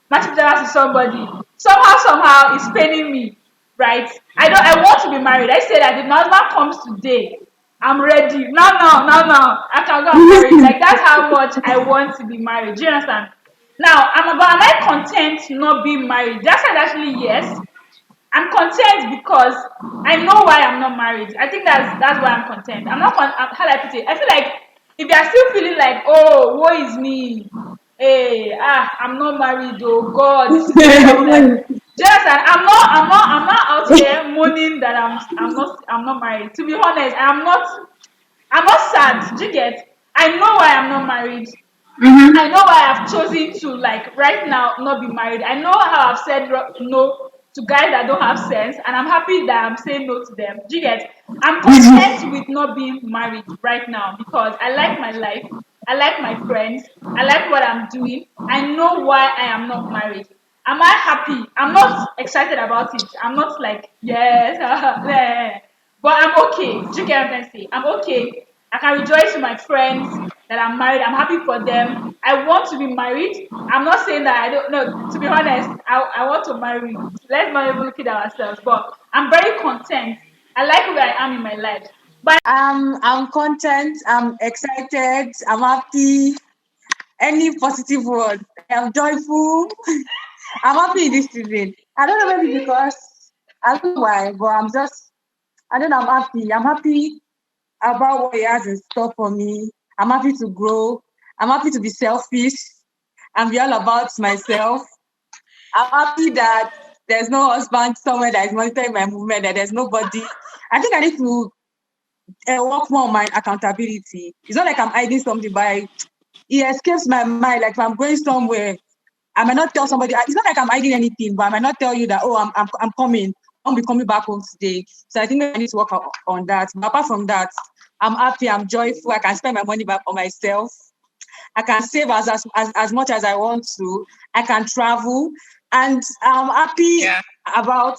matching pajamas to somebody somehow is paining me, right? I want to be married. I say that if my husband comes today, I'm ready. Now, I can go and marry. Like that's how much I want to be married. Do you understand? Now, am I content not being married? The answer is actually yes. I'm content because I know why I'm not married. I think that's why I'm content. How do I put it? I feel like if you are still feeling like, oh, woe is me, hey, I'm not married, oh God, this is a problem. Just and I'm not out here moaning that I'm not married. To be honest, I'm not sad. Do you get? I know why I'm not married. I know why I've chosen to like right now not be married. I know how I've said no to guys that don't have sense, and I'm happy that I'm saying no to them. Do you get? I'm content with not being married right now because I like my life. I like my friends. I like what I'm doing. I know why I am not married. Am I happy? I'm not excited about it. I'm not like yes, yeah. But I'm okay. Do you get what I'm saying? I'm okay. I can rejoice with my friends that I'm married. I'm happy for them. I want to be married. I'm not saying that I don't know. To be honest, I want to marry. Let's not even look at ourselves. But I'm very content. I like where I am in my life. But I'm content, I'm excited, I'm happy. Any positive word. I am joyful. I'm happy in this season. I don't know, maybe because I don't know why, but I don't know, I'm happy. I'm happy about what he has in store for me. I'm happy to grow. I'm happy to be selfish and be all about myself. I'm happy that there's no husband somewhere that is monitoring my movement, that there's nobody. I think I need to work more on my accountability. It's not like I'm hiding something, but it escapes my mind. Like if I'm going somewhere, I might not tell somebody. It's not like I'm hiding anything, but I might not tell you that. Oh, I'm coming. I'll be coming back home today. So I think I need to work on that. But apart from that, I'm happy. I'm joyful. I can spend my money back on myself. I can save as much as I want to. I can travel, and I'm happy Yeah. about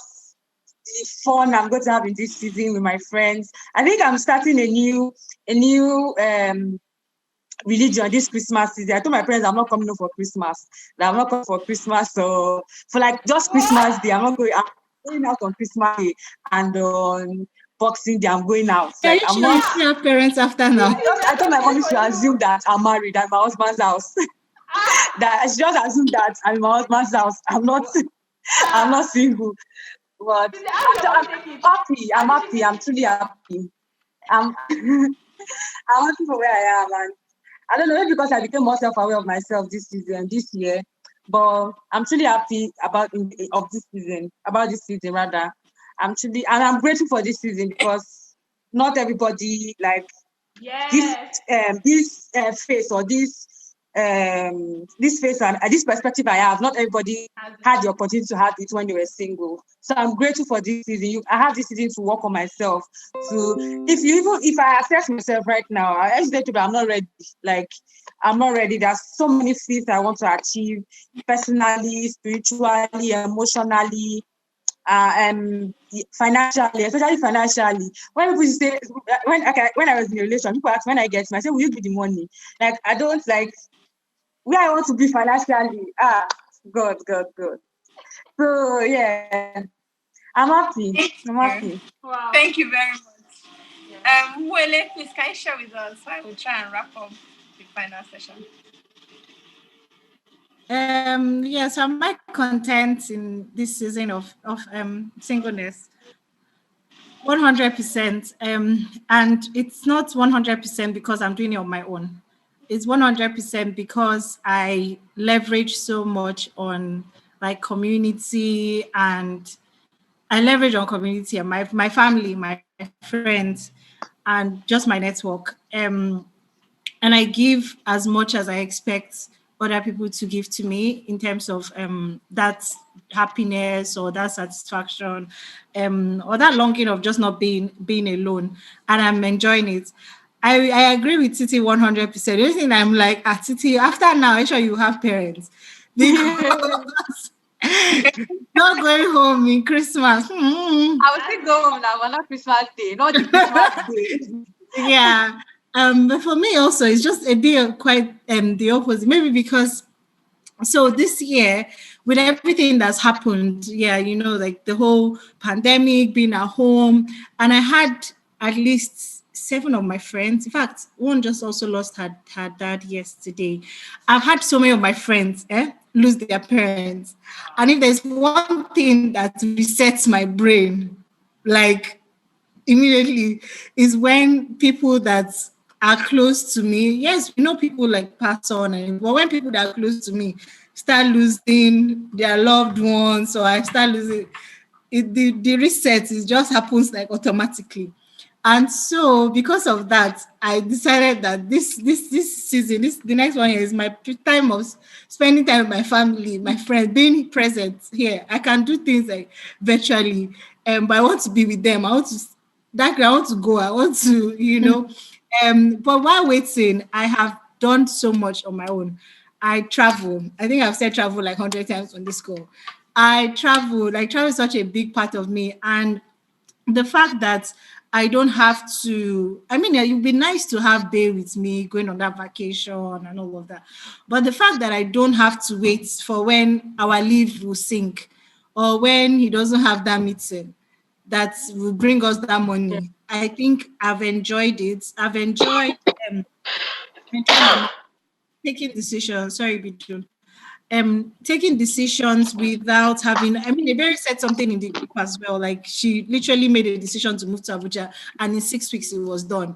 the fun I'm going to have in this season with my friends. I think I'm starting a new religion this Christmas season. I told my parents I'm not coming home for Christmas. That I'm not coming for Christmas. So for like just Christmas Day, I'm not going. I'm going out on Christmas Day and on Boxing Day. I'm going out. Are Like you I'm sure you not. still have parents after now? I told my mommy to assume that I'm married at my husband's house. That she just assumed that I'm in my husband's house. I'm not. I'm not single. But Please, how did your I'm mom take it? happy. I'm How did she happy. I'm take it? truly happy. I'm I'm happy for where I am, and I don't know, maybe because I became more self-aware of myself this season, this year. But I'm truly happy about this season rather. I'm grateful for this season because not everybody like this Yes. face or this face and this perspective I have. Not everybody Has it. had the opportunity to have it when they were single. So I'm grateful for this season. I have this season to work on myself. To if I assess myself right now, I actually say I'm not ready. Like I'm not ready. There's so many things I want to achieve personally, spiritually, emotionally, financially, especially financially. When people say when I was in a relationship, people ask when I get married, I say, will you do the money? Like I don't like where I want to be financially. God. So yeah, I'm happy. I'm happy. Wow. Thank you very Yeah. much. Wele, please can you share with us? I will try and wrap up the final session. Yes, am I content in this season of singleness? 100%. And it's not 100% because I'm doing it on my own. It's 100% because I leverage so much on like community, and I leverage on community and my family, my friends, and just my network. And I give as much as I expect other people to give to me in terms of that happiness or that satisfaction, or that longing of just not being alone, and I'm enjoying it. I agree with Titi 100%. The only thing I'm like, Titi, after now, make sure you have parents because not going home in Christmas. I will still go home now, but not Christmas Day, not the Christmas Day. Yeah. But for me also, it's just a bit of quite the opposite. Maybe because so this year, with everything that's happened, yeah, like the whole pandemic, being at home, and I had at least 7 of my friends. In fact, one just also lost her dad yesterday. I've had so many of my friends lose their parents. And if there's one thing that resets my brain, like immediately, is when people that are close to me, yes, we know people like pass on, but when people that are close to me start losing their loved ones, or I start losing the reset, it just happens like automatically. And so because of that, I decided that this season, the next one year is my time of spending time with my family, my friends, being present here. I can do things like virtually, but I want to be with them. I want to go. I want to, But while waiting, I have done so much on my own. I travel. I think I've said travel like 100 times on this call. I travel. Like travel is such a big part of me, and the fact that I don't have to, I mean, it would be nice to have Bay with me going on that vacation and all of that. But the fact that I don't have to wait for when our leave will sink, or when he doesn't have that meeting that will bring us that money, I think I've enjoyed it. Um, taking decisions. Sorry, Bidun. Taking decisions without having, I mean, Ebere said something in the group as well, like she literally made a decision to move to Abuja, and in 6 weeks it was done.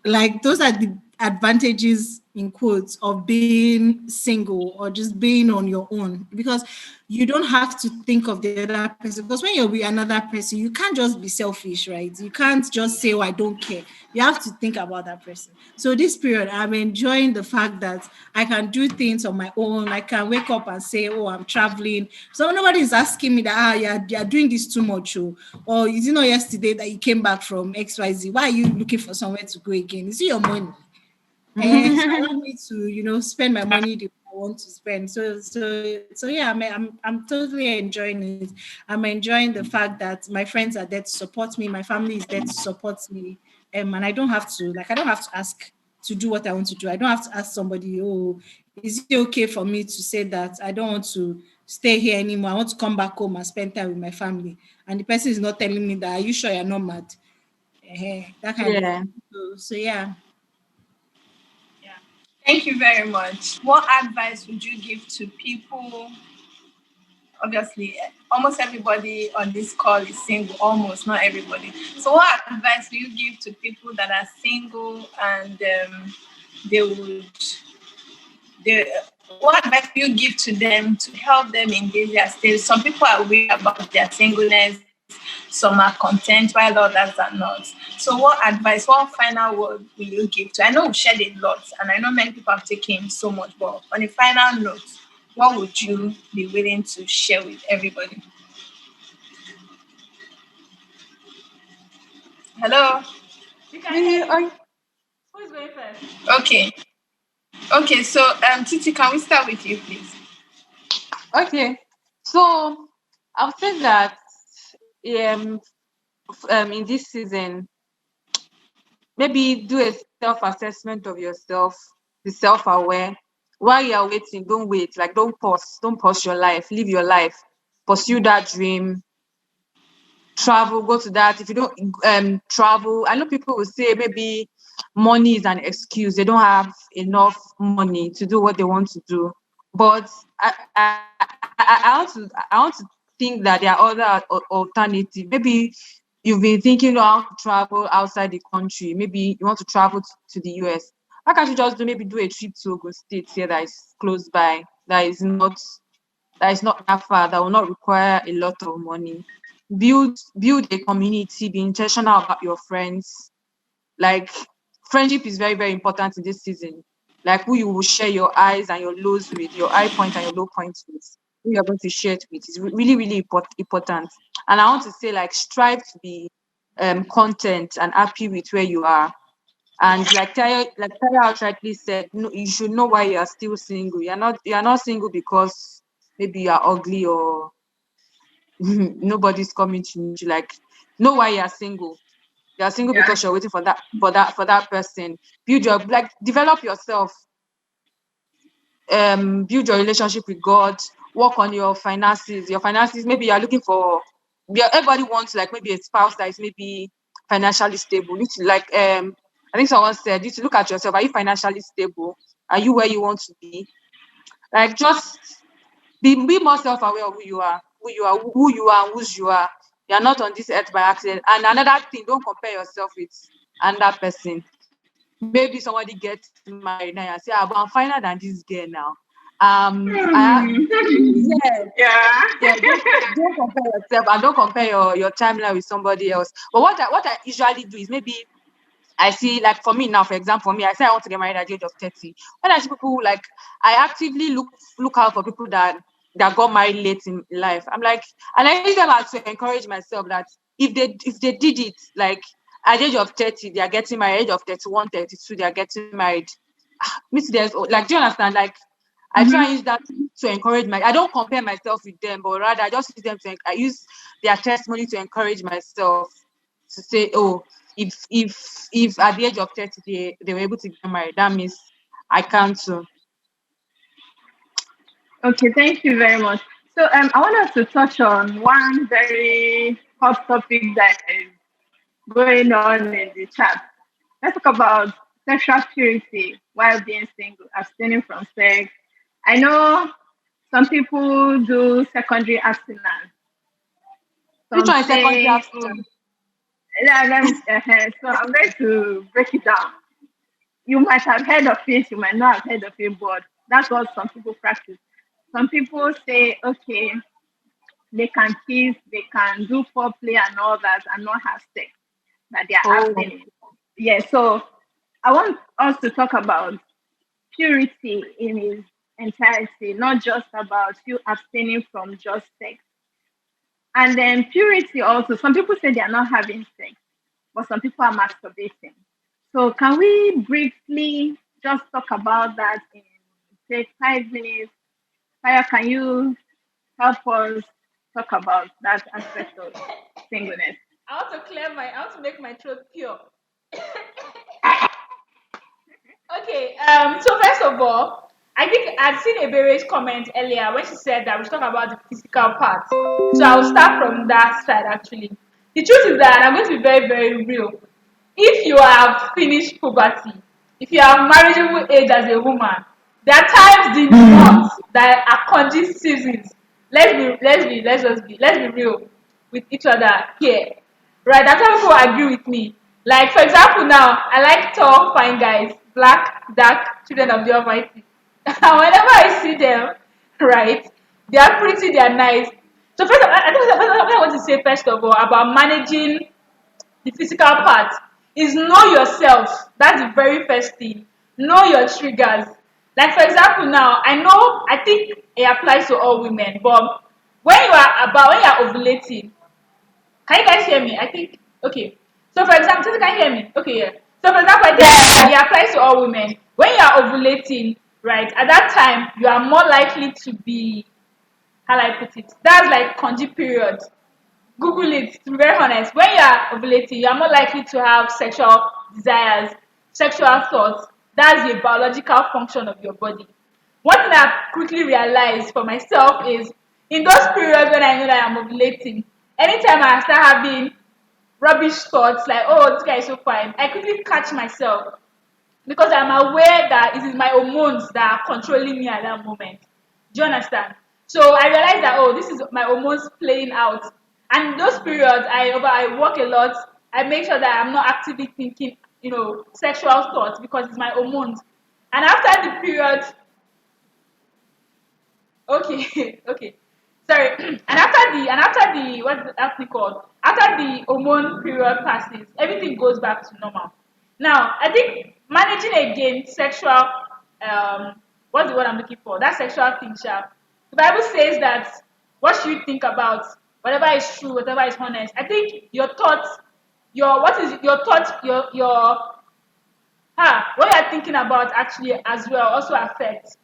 Like those are the advantages in quotes of being single or just being on your own, because you don't have to think of the other person. Because when you're with another person, you can't just be selfish, right? You can't just say, oh, I don't care. You have to think about that person. So this period, I'm enjoying the fact that I can do things on my own. I can wake up and say, oh, I'm traveling. So nobody is asking me that, you're doing this too much. Or is it not yesterday that you came back from XYZ? Why are you looking for somewhere to go again? Is it your money? So allow me to, spend my money the way I want to spend. So yeah, I'm totally enjoying it. I'm enjoying the fact that my friends are there to support me, my family is there to support me, and I don't have to ask to do what I want to do. I don't have to ask somebody, oh, is it okay for me to say that I don't want to stay here anymore? I want to come back home and spend time with my family. And the person is not telling me that, are you sure you're not mad? That kind of Yeah. thing. So yeah. Yeah. Thank you very much. What advice would you give to people? Obviously, almost everybody on this call is single, almost, not everybody. So, what advice do you give to people that are single and they would, they, what advice do you give to them to help them engage their state? Some people are worried about their singleness, some are content while others are not. So, what advice, what final word will you give to? I know we've shared a lot, and I know many people have taken so much, but on a final note, what would you be willing to share with everybody? Hello? You can Me, hear you. Who's going first? Okay. Okay, so Titi, can we start with you, please? okay. So I'll say that um, in this season, maybe do a self-assessment of yourself, be self-aware. While you're waiting, don't wait. Like don't pause your life. Live your life. Pursue that dream. Travel, go to that. If you don't travel, I know people will say maybe money is an excuse. They don't have enough money to do what they want to do. But I want to think that there are other alternatives. Maybe you've been thinking how to travel outside the country. Maybe you want to travel to the US. Why can't you just do a trip to Ogun State here that is close by, that is not that far, that will not require a lot of money. Build a community, be intentional about your friends. Like friendship is very, very important in this season. Like who you will share your highs and your lows with, your high point and your low points with, who you're going to share it with is really, really important. And I want to say, like, strive to be content and happy with where you are. And Taya outrightly said, no, you should know why you are still single. You're not single because maybe you are ugly or nobody's coming to meet you. Like, know why you are single. You are single Yeah. because you're waiting for that person. Build your develop yourself, build your relationship with God, work on your finances. Your finances, maybe you're looking for, everybody wants like maybe a spouse that is maybe financially stable. You need to I think someone said you need to look at yourself. Are you financially stable? Are you where you want to be? Like just be more self-aware of who you are, whose you are. You're not on this earth by accident. And another thing, don't compare yourself with another person. Maybe somebody gets married now and say, but I'm finer than this girl now. Hmm. Yeah, Yeah. yeah. Don't compare yourself and don't compare your timeline with somebody else. But what I usually do is maybe I see, like for me now, for example, for me, I say I want to get married at the age of 30. When I see people like, I actively look out for people that got married late in life. I'm like, and I use them as to encourage myself that if they did it like at the age of 30, they are getting married. At the age of 31, 32, they are getting married. Miss, there's like, do you understand? Like, I try and use that to encourage I don't compare myself with them, but rather I just use them I use their testimony to encourage myself to say, oh, if at the age of 30 they were able to get married, that means I can too. Okay, thank you very much. So I want us to touch on one very hot topic that is going on in the chat. Let's talk about sexual purity while being single, abstaining from sex. I know some people do secondary abstinence. Which Some one is secondary say, oh, abstinence? yeah, so I'm going to break it down. You might have heard of it, you might not have heard of it, but that's what some people practice. Some people say, okay, they can kiss, they can do foreplay and all that and not have sex, that they are Oh, abstaining. Yeah, so I want us to talk about purity in its entirety, not just about you abstaining from just sex. And then purity also, some people say they are not having sex, but some people are masturbating. So can we briefly just talk about that in take 5 minutes. How can you help us talk about that aspect of singleness? I want to make my throat pure. Okay, so first of all, I think I'd seen Ebere's comment earlier when she said that we should talk about the physical part. So I'll start from that side actually. The truth is that I'm going to be very, very real. If you have finished puberty, if you have marriageable age as a woman, there are times in months that are conducive seasons. Let's be real with each other here. Right? That's how people agree with me. Like, for example, now, I like tall, fine guys, black, dark, children of the Almighty. And whenever I see them, right, they are pretty, they are nice. So, first of all, I think what I want to say, first of all, about managing the physical part is know yourself. That's the very first thing. Know your triggers. Like, for example, now, I think it applies to all women, but when you are ovulating, can you guys hear me? I think okay. So for example, Titi, can you hear me? Okay, yeah. So for example, I think it applies to all women. When you are ovulating, right, at that time you are more likely to be, how do I put it? That's like conji period. Google it, to be very honest. When you are ovulating, you are more likely to have sexual desires, sexual thoughts. That's the biological function of your body. One thing I quickly realized for myself is in those periods when I know that I'm ovulating, anytime I start having rubbish thoughts like, oh, this guy is so fine, I quickly catch myself because I'm aware that it is my hormones that are controlling me at that moment. Do you understand? So I realized that, oh, this is my hormones playing out. And those periods, I work a lot. I make sure that I'm not actively thinking, sexual thoughts because it's my hormones. And after the period, okay, okay. Sorry. And after the what's that thing called? After the hormone period passes, everything goes back to normal. Now, I think managing again sexual what's the word I'm looking for? That sexual thing, sharp. The Bible says that what should you think about? Whatever is true, whatever is honest. I think your thoughts, your thoughts, your what you're thinking about actually as well also affects.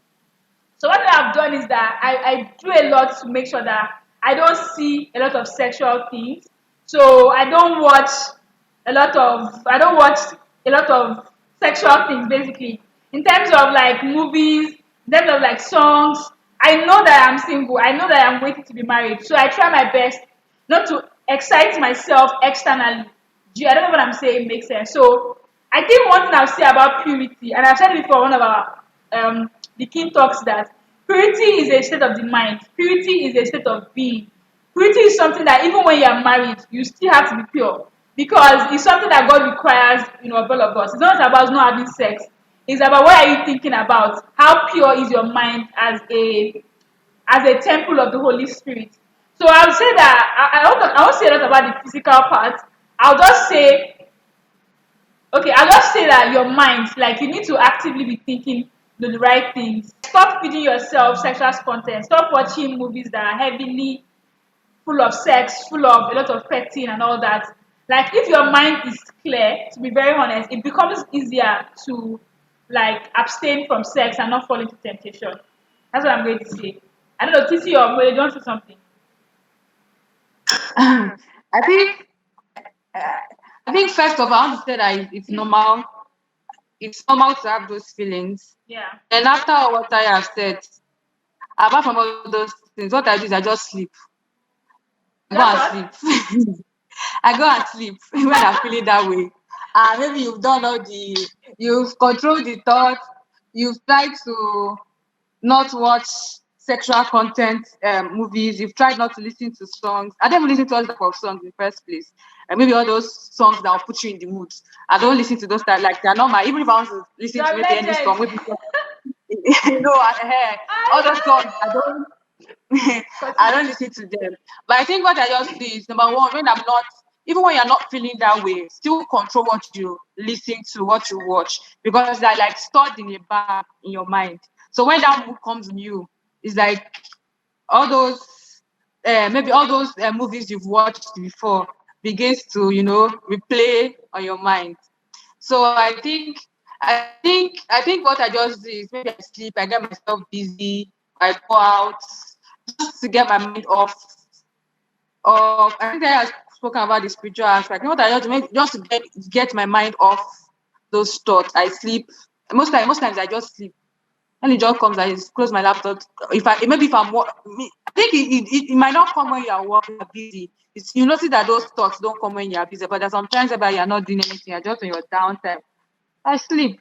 So what I've done is that I do a lot to make sure that I don't see a lot of sexual things. So I don't watch a lot of sexual things basically. In terms of like movies, in terms of like songs, I know that I'm single. I know that I'm waiting to be married. So I try my best not to excite myself externally. I don't know what I'm saying makes sense. So I think one thing I'll say about purity, and I've said it before, one of our the king talks that purity is a state of the mind. Purity is a state of being. Purity is something that even when you are married, you still have to be pure because it's something that God requires, of all of us. It's not about not having sex. It's about what are you thinking about? How pure is your mind as a temple of the Holy Spirit? So I'll say that I won't say a lot about the physical part. I'll just say Okay, I'll just say that your mind, like you need to actively be thinking the right things. Stop feeding yourself sexual content. Stop watching movies that are heavily full of sex, full of a lot of petting and all that. Like if your mind is clear, to be very honest, it becomes easier to like abstain from sex and not fall into temptation. That's what I'm going to say. I don't know, Titi or Mo, do you want to say something? I think I think first of all, I want to say that it's normal. It's normal to have those feelings. Yeah. And after what I have said, apart from all those things, what I do is I just sleep. I go Just and what? sleep. I go and sleep when I'm feeling that way. Maybe you've controlled the thought, you've tried to not watch sexual content movies, you've tried not to listen to songs. I don't even listen to all type of songs in the first place. And maybe all those songs that will put you in the mood. I don't listen to those that like they're not my even if I want to listen to You're maybe any legend. song, maybe all those songs I don't I don't Continue. listen to them. But I think what I just do is number one, when I'm not, even when you're not feeling that way, still control what you listen to, what you watch, because they're like stored in a back in your mind. So when that mood comes in you, it's like all those, maybe all those movies you've watched before begins to, replay on your mind. So I think I think what I just do is maybe I sleep, I get myself busy, I go out just to get my mind off. Or I think I have spoken about the spiritual aspect. You know what I just do? Maybe just to get my mind off those thoughts. I sleep. Most times I just sleep. When it just comes, I just close my laptop. If I'm I think it might not come when you are working, you're busy. You notice that those thoughts don't come when you are busy, but there's sometimes about you're not doing anything, you're just on your downtime. I sleep.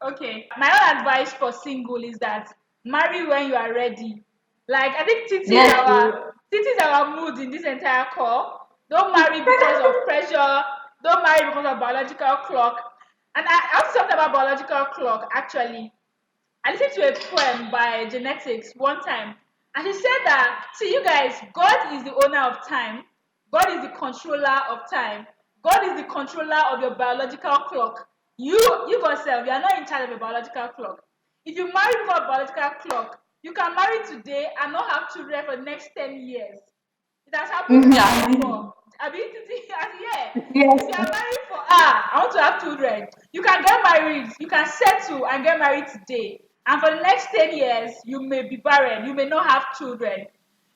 Okay, my own advice for single is that marry when you are ready. Like I think Yes. Titi is our mood in this entire call. Don't marry because of pressure. Don't marry because of biological clock. And I also talked about biological clock actually. I listened to a poem by Genetics one time, and he said that, see, you guys, God is the owner of time, God is the controller of time, God is the controller of your biological clock. You yourself, you are not in charge of your biological clock. If you marry before a biological clock, you can marry today and not have children for the next 10 years. It has happened to Yeah. me before. I mean, yeah. Yes. If you are married for I want to have children, you can get married, you can settle and get married today. And for the next 10 years, you may be barren, you may not have children.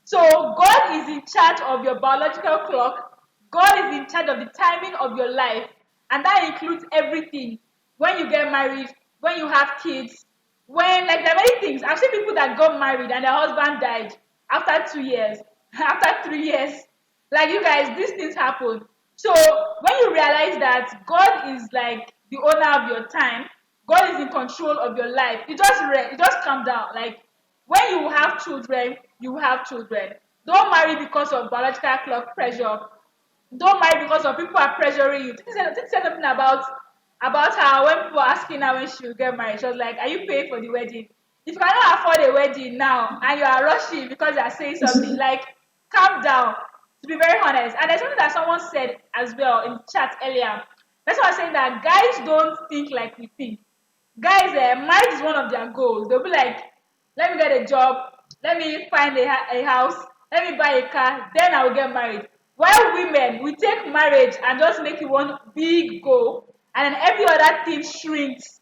So God is in charge of your biological clock. God is in charge of the timing of your life. And that includes everything. When you get married, when you have kids, when like there are many things. I've seen people that got married and their husband died after 2 years, after 3 years. Like you guys, these things happen. So when you realize that God is like the owner of your time, God is in control of your life, you just calm down. Like when you have children, you have children. Don't marry because of biological clock pressure. Don't marry because of people are pressuring you. Titi said something about her when people were asking her when she will get married. She was like, "Are you paying for the wedding? If you cannot afford a wedding now and you are rushing because you are saying something, like calm down." To be very honest, and there's something that someone said as well in chat earlier. That's why I was saying that guys don't think like we think. Guys, marriage is one of their goals. They'll be like, let me get a job, let me find a house, let me buy a car, then I will get married. While women, we take marriage and just make it one big goal, and then every other thing shrinks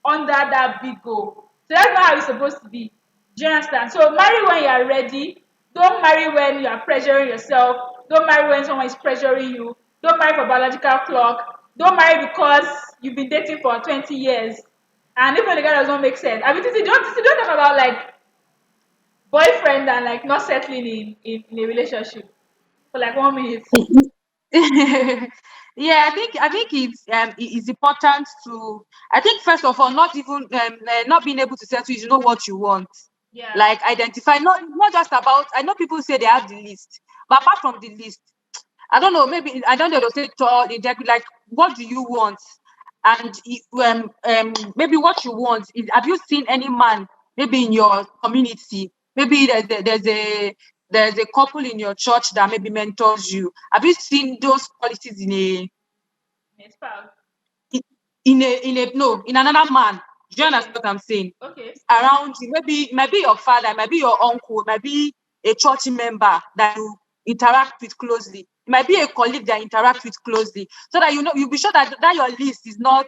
under that big goal. So that's not how it's supposed to be. Do you understand? So marry when you are ready. Don't marry when you are pressuring yourself. Don't marry when someone is pressuring you. Don't marry for biological clock. Don't marry because you've been dating for 20 years. And even the guy does not make sense. I mean, don't talk about like boyfriend and like not settling in a relationship for like 1 minute. Yeah, I think it's important to, I think first of all, not even not being able to settle is, you know what you want. Yeah. Like identify, not just about, I know people say they have the list, but apart from the list, I don't know, maybe I don't know, they'll say tall, integrity, like what do you want? And maybe what you want is, have you seen any man maybe in your community? Maybe there's a couple in your church that maybe mentors you. Have you seen those qualities Yes, pal. in another man? Do you Okay. understand what I'm saying? Okay. Around you, maybe it might be your father, it might be your uncle, it might be a church member that you interact with closely. It might be a colleague that you interact with closely, so that you'll be sure that your list is not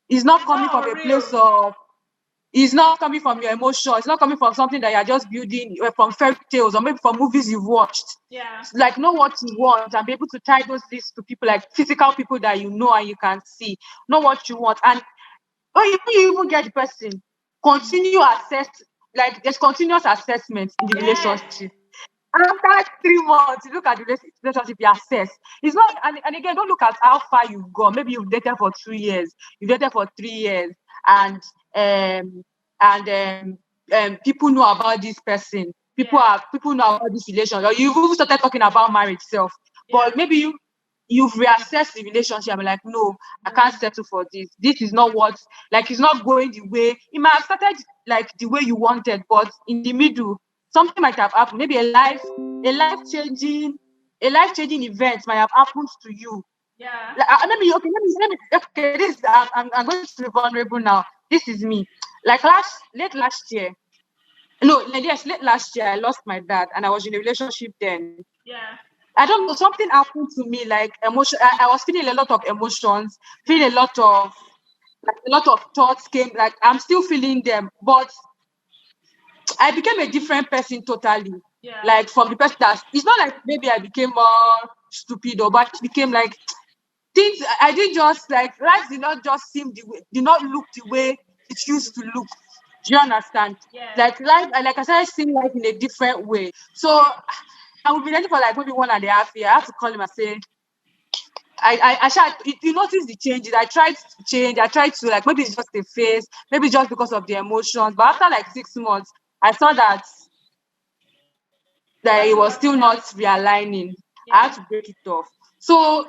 It's coming not from a place unreal. of, it's not coming from your emotion. It's not coming from something that you're just building from fairy tales or maybe from movies you've watched. Yeah. Like, know what you want and be able to tie those lists to people, like physical people that you know and you can see. Know what you want. And when you even get the person, continue assess, like there's continuous assessment in the Yes. relationship. After 3 months, you look at the relationship, you assess. It's not, and again, don't look at how far you've gone. Maybe you've dated for 2 years, you've dated for 3 years, and um people know about this person. People Yeah. are people know about this relationship. Or you've even started talking about marriage itself. Yeah. But maybe you've reassessed the relationship. I'm like, no, I can't settle for this. This is not what, like, it's not going the way it might have started, like the way you wanted, but in the middle, something might have happened. Maybe a life changing event might have happened to you. Yeah. Like, maybe okay, okay. This I'm going to be vulnerable now. This is me. Like late last year. No, yes, late last year I lost my dad, and I was in a relationship then. Yeah. I don't know, something happened to me, like emotion. I was feeling a lot of emotions, feeling a lot of thoughts came. Like I'm still feeling them, but I became a different person totally. Yeah. Like from the person that it's not like maybe I became more stupid or but it became like things I didn't just like life did not just seem the way, did not look the way it used to look. Do you understand? Yeah. Like life, like I started seeing life in a different way. So I would be ready for like maybe 1.5 years. I have to call him and say, I tried. You notice the changes. I tried to change. I tried to like maybe it's just a phase, maybe just because of the emotions. But after like 6 months, I saw that it was still not realigning. I had to break it off. So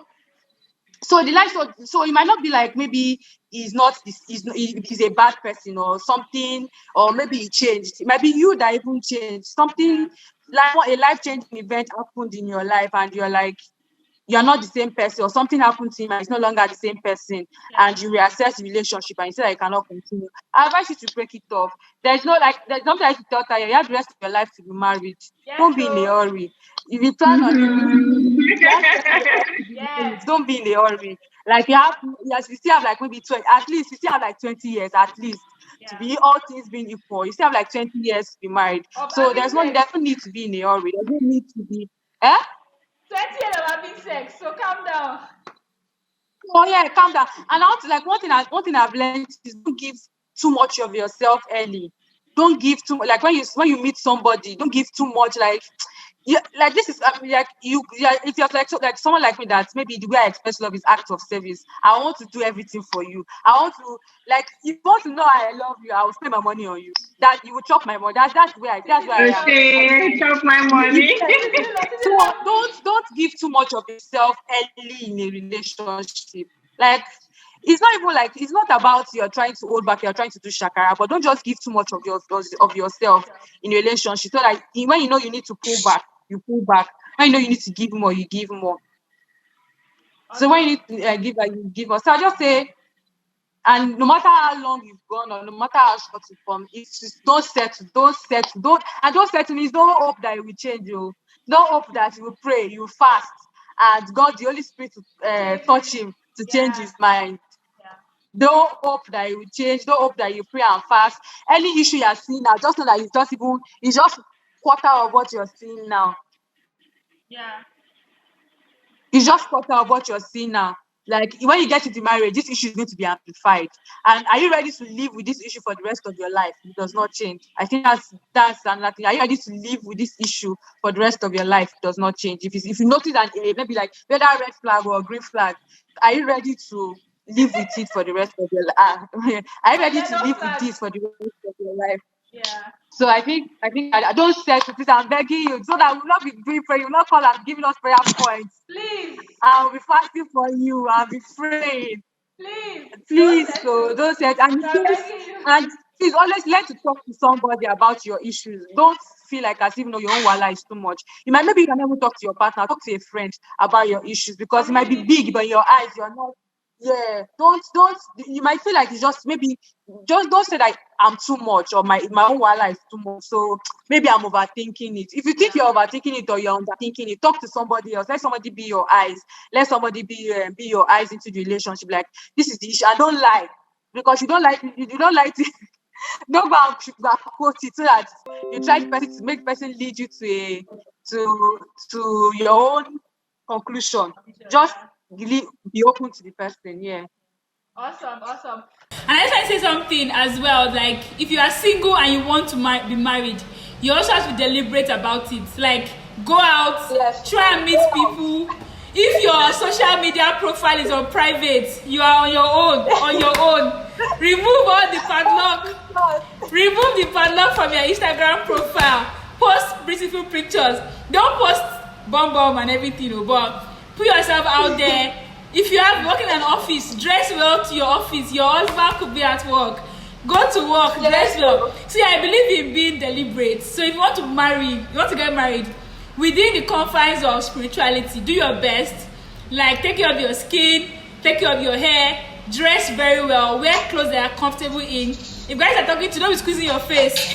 the life, so it might not be like maybe he's not this he's a bad person or something, or maybe he changed. It might be you that even changed. Something like a life changing event happened in your life, and you're like you're not the same person, or something happened to him and he's no longer the same person, and you reassess the relationship and you say that you cannot continue. I advise you to break it off. There's something I should tell you. You have the rest of your life to be married. Don't be in a hurry. If you plan on it, Yes. don't be in a hurry. Like you still have like maybe 20, at least you still have like 20 years at least to be all things being equal. You still have like 20 years to be married. So there's no need to be in a hurry. There's no need to be 20 years of having sex, so calm down. Oh yeah, calm down. And I want to like one thing I've learned is don't give too much of yourself early. Don't give too much. Like when you meet somebody, don't give too much. Like yeah, like this is like if you're like someone like me that maybe the way I express love is act of service. I want to do everything for you. I want to like if you want to know I love you, I will spend my money on you. That you will chop my money. That's where I am. Okay, chop my money. So don't give too much of yourself early in a relationship. Like it's not even like it's not about you're trying to hold back, you're trying to do shakara, but don't just give too much of yourself in a relationship. So like when you know you need to pull back, you pull back. When you know you need to give more, you give more. So when you need to give, like you give more. So I just say, and no matter how long you've gone or no matter how short you've come, it's just don't settle means don't hope that it will change you. Don't hope that you will pray, you will fast, and God, the Holy Spirit to touch him to change his mind. Don't hope that it will change. Don't hope that you pray and fast. Any issue you're seeing now, just know that it's just quarter of what you're seeing now. Yeah. It's just quarter of what you're seeing now. Like when you get into marriage, this issue is going to be amplified. And are you ready to live with this issue for the rest of your life? It does not change. I think that's another thing. Are you ready to live with this issue for the rest of your life? It does not change. If you notice that maybe like whether a red flag or a green flag, are you ready to live with it for the rest of your life? Are you ready to live with this for the rest of your life? Yeah. So I think I don't settle, please. I'm begging you, so that we'll not be doing prayer. You'll not call and giving us prayer points. Please. I'll be fasting for you. I'll be praying. Please. So don't settle. And please always learn to talk to somebody about your issues. Don't feel like as if your own wala is too much. You can never talk to your partner, talk to a friend about your issues, because it might be big, but in your eyes you're not. Yeah, don't. You might feel like it's just maybe just don't say that I'm too much or my own wala is too much. So maybe I'm overthinking it. If you think you're overthinking it or you're underthinking it, talk to somebody else. Let somebody be your eyes. Let somebody be your eyes into the relationship. Like this is the issue. I don't lie because you don't like it. Don't go and quote it so that you try to make the person lead you to your own conclusion. Just be open to the person. Yeah. Awesome. And I just want to say something as well. Like, if you are single and you want to be married, you also have to be deliberate about it. Like, go out, try and meet people. If your social media profile is on private, you are on your own. Remove all the padlock. Remove the padlock from your Instagram profile. Post beautiful pictures. Don't post bomb and everything, but put yourself out there. If you are working in an office, dress well to your office. Your husband could be at work. Go to work, dress well. See, I believe in being deliberate. So if you want to get married, within the confines of spirituality, do your best. Like, take care of your skin, take care of your hair, dress very well, wear clothes that are comfortable in. If guys are talking to, don't be squeezing your face.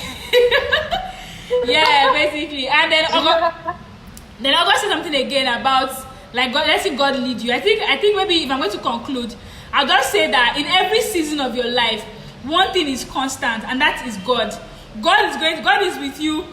Yeah, basically. And then Then I'll go say something again about like God. Let's say God lead you. I think maybe if I'm going to conclude, I'll just say that in every season of your life, one thing is constant, and that is God. God is with you.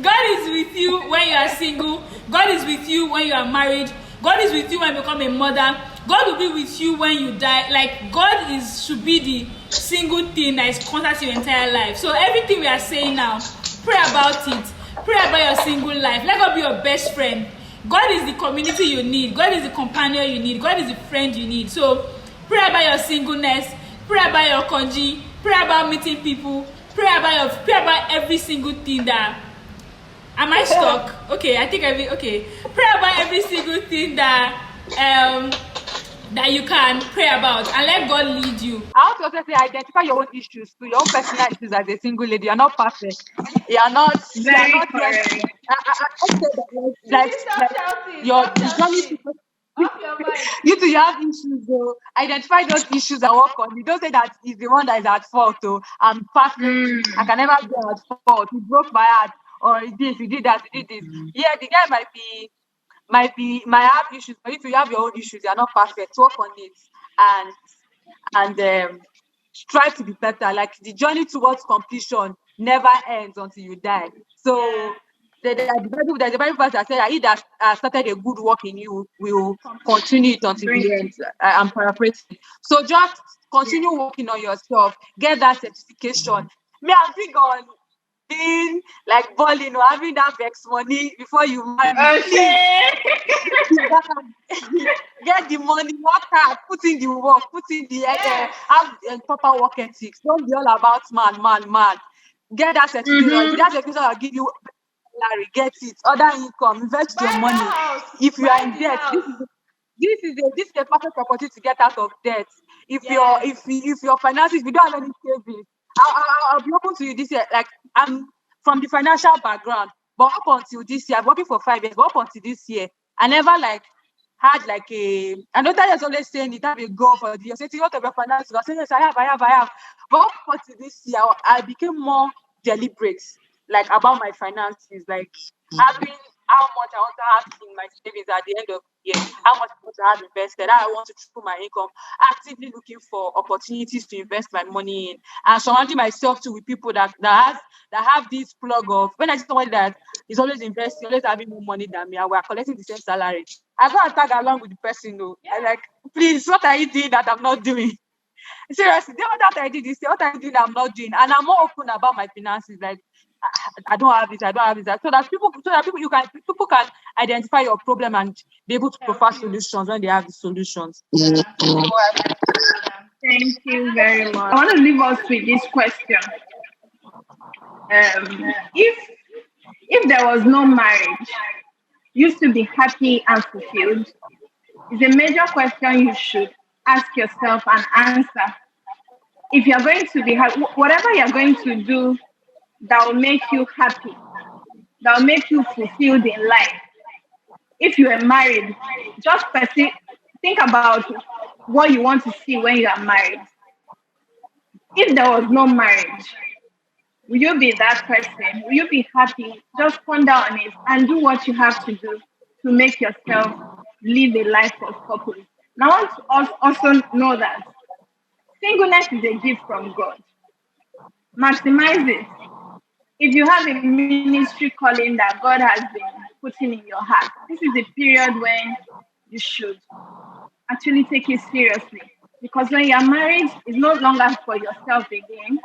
God is with you when you are single. God is with you when you are married. God is with you when you become a mother. God will be with you when you die. Like God should be the single thing that is constant your entire life. So everything we are saying now, pray about it. Pray about your single life. Let God be your best friend. God is the community you need. God is the companion you need. God is the friend you need. So pray about your singleness. Pray about your conji. Pray about meeting people. Pray about every single thing that. Am I stuck? Okay, I think okay. Pray about every single thing that that you can pray about, and let God lead you. I want to also say identify your own issues too, your own personal issues as a single lady. You're not perfect. You're not Very yet. correct. I say that Sissy, stop shouting. your Stop the journey shouting. to Off your mic. you have issues though. Identify those issues and work on it. Don't say that is the one that is at fault. Oh, I'm perfect. I can never be at fault. You broke my heart, or this, you did that, you did this. Yeah, the guy might have issues, but if you have your own issues, you're not perfect. Work on it and try to be better. Like the journey towards completion never ends until you die. So there's a Bible verse that says that he that started a good work in you will continue it until the end. I'm paraphrasing. So just continue working on yourself, get that certification. Me, I'm big on being like balling or having that vex money before you marry. Please get the money, work hard, put in the work, put in the have proper work ethics. Don't be all about man. Get that certificate. That certificate will give you salary. Get it. Other income. Invest Buy your the money. house. If you are Buy in the debt, house. this is a perfect opportunity to get out of debt. If your finances, if you don't have any savings, I'll be open to you this year. Like I'm from the financial background, but up until this year, I'm working for 5 years. But up until this year, I never like had like a. I know that is always saying it have a goal for the year. Say, what of your finances? I say yes, I have. But up until this year, I became more deliberate, like about my finances, like having how much I want to have in my savings at the end of the year, how much I want to have invested, how I want to triple my income, actively looking for opportunities to invest my money in, and surrounding myself too with people that have this plug of when I see somebody that is always investing, always having more money than me, and we're collecting the same salary. I go and tag along with the person though. I like, please, what are you doing that I'm not doing? Seriously, the other that I did this, what are you doing that I'm not doing? And I'm more open about my finances. Like I don't have this, so that people can identify your problem and be able to provide solutions when they have the solutions. Yeah. Thank you very much. I want to leave us with this question. If there was no marriage, you to be happy and fulfilled? Is a major question you should ask yourself and answer. If you're going to be happy, whatever you're going to do that will make you happy, that will make you fulfilled in life. If you are married, just think about what you want to see when you are married. If there was no marriage, will you be that person? Will you be happy? Just ponder on it and do what you have to do to make yourself live a life of purpose. Now, I want to also know that singleness is a gift from God. Maximize it. If you have a ministry calling that God has been putting in your heart, this is a period when you should actually take it seriously. Because when you're married, it's no longer for yourself again.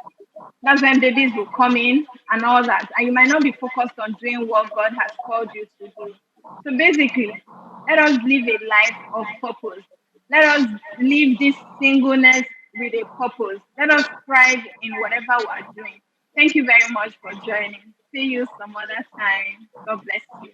That's when babies will come in and all that. And you might not be focused on doing what God has called you to do. So basically, let us live a life of purpose. Let us live this singleness with a purpose. Let us thrive in whatever we're doing. Thank you very much for joining. See you some other time. God bless you.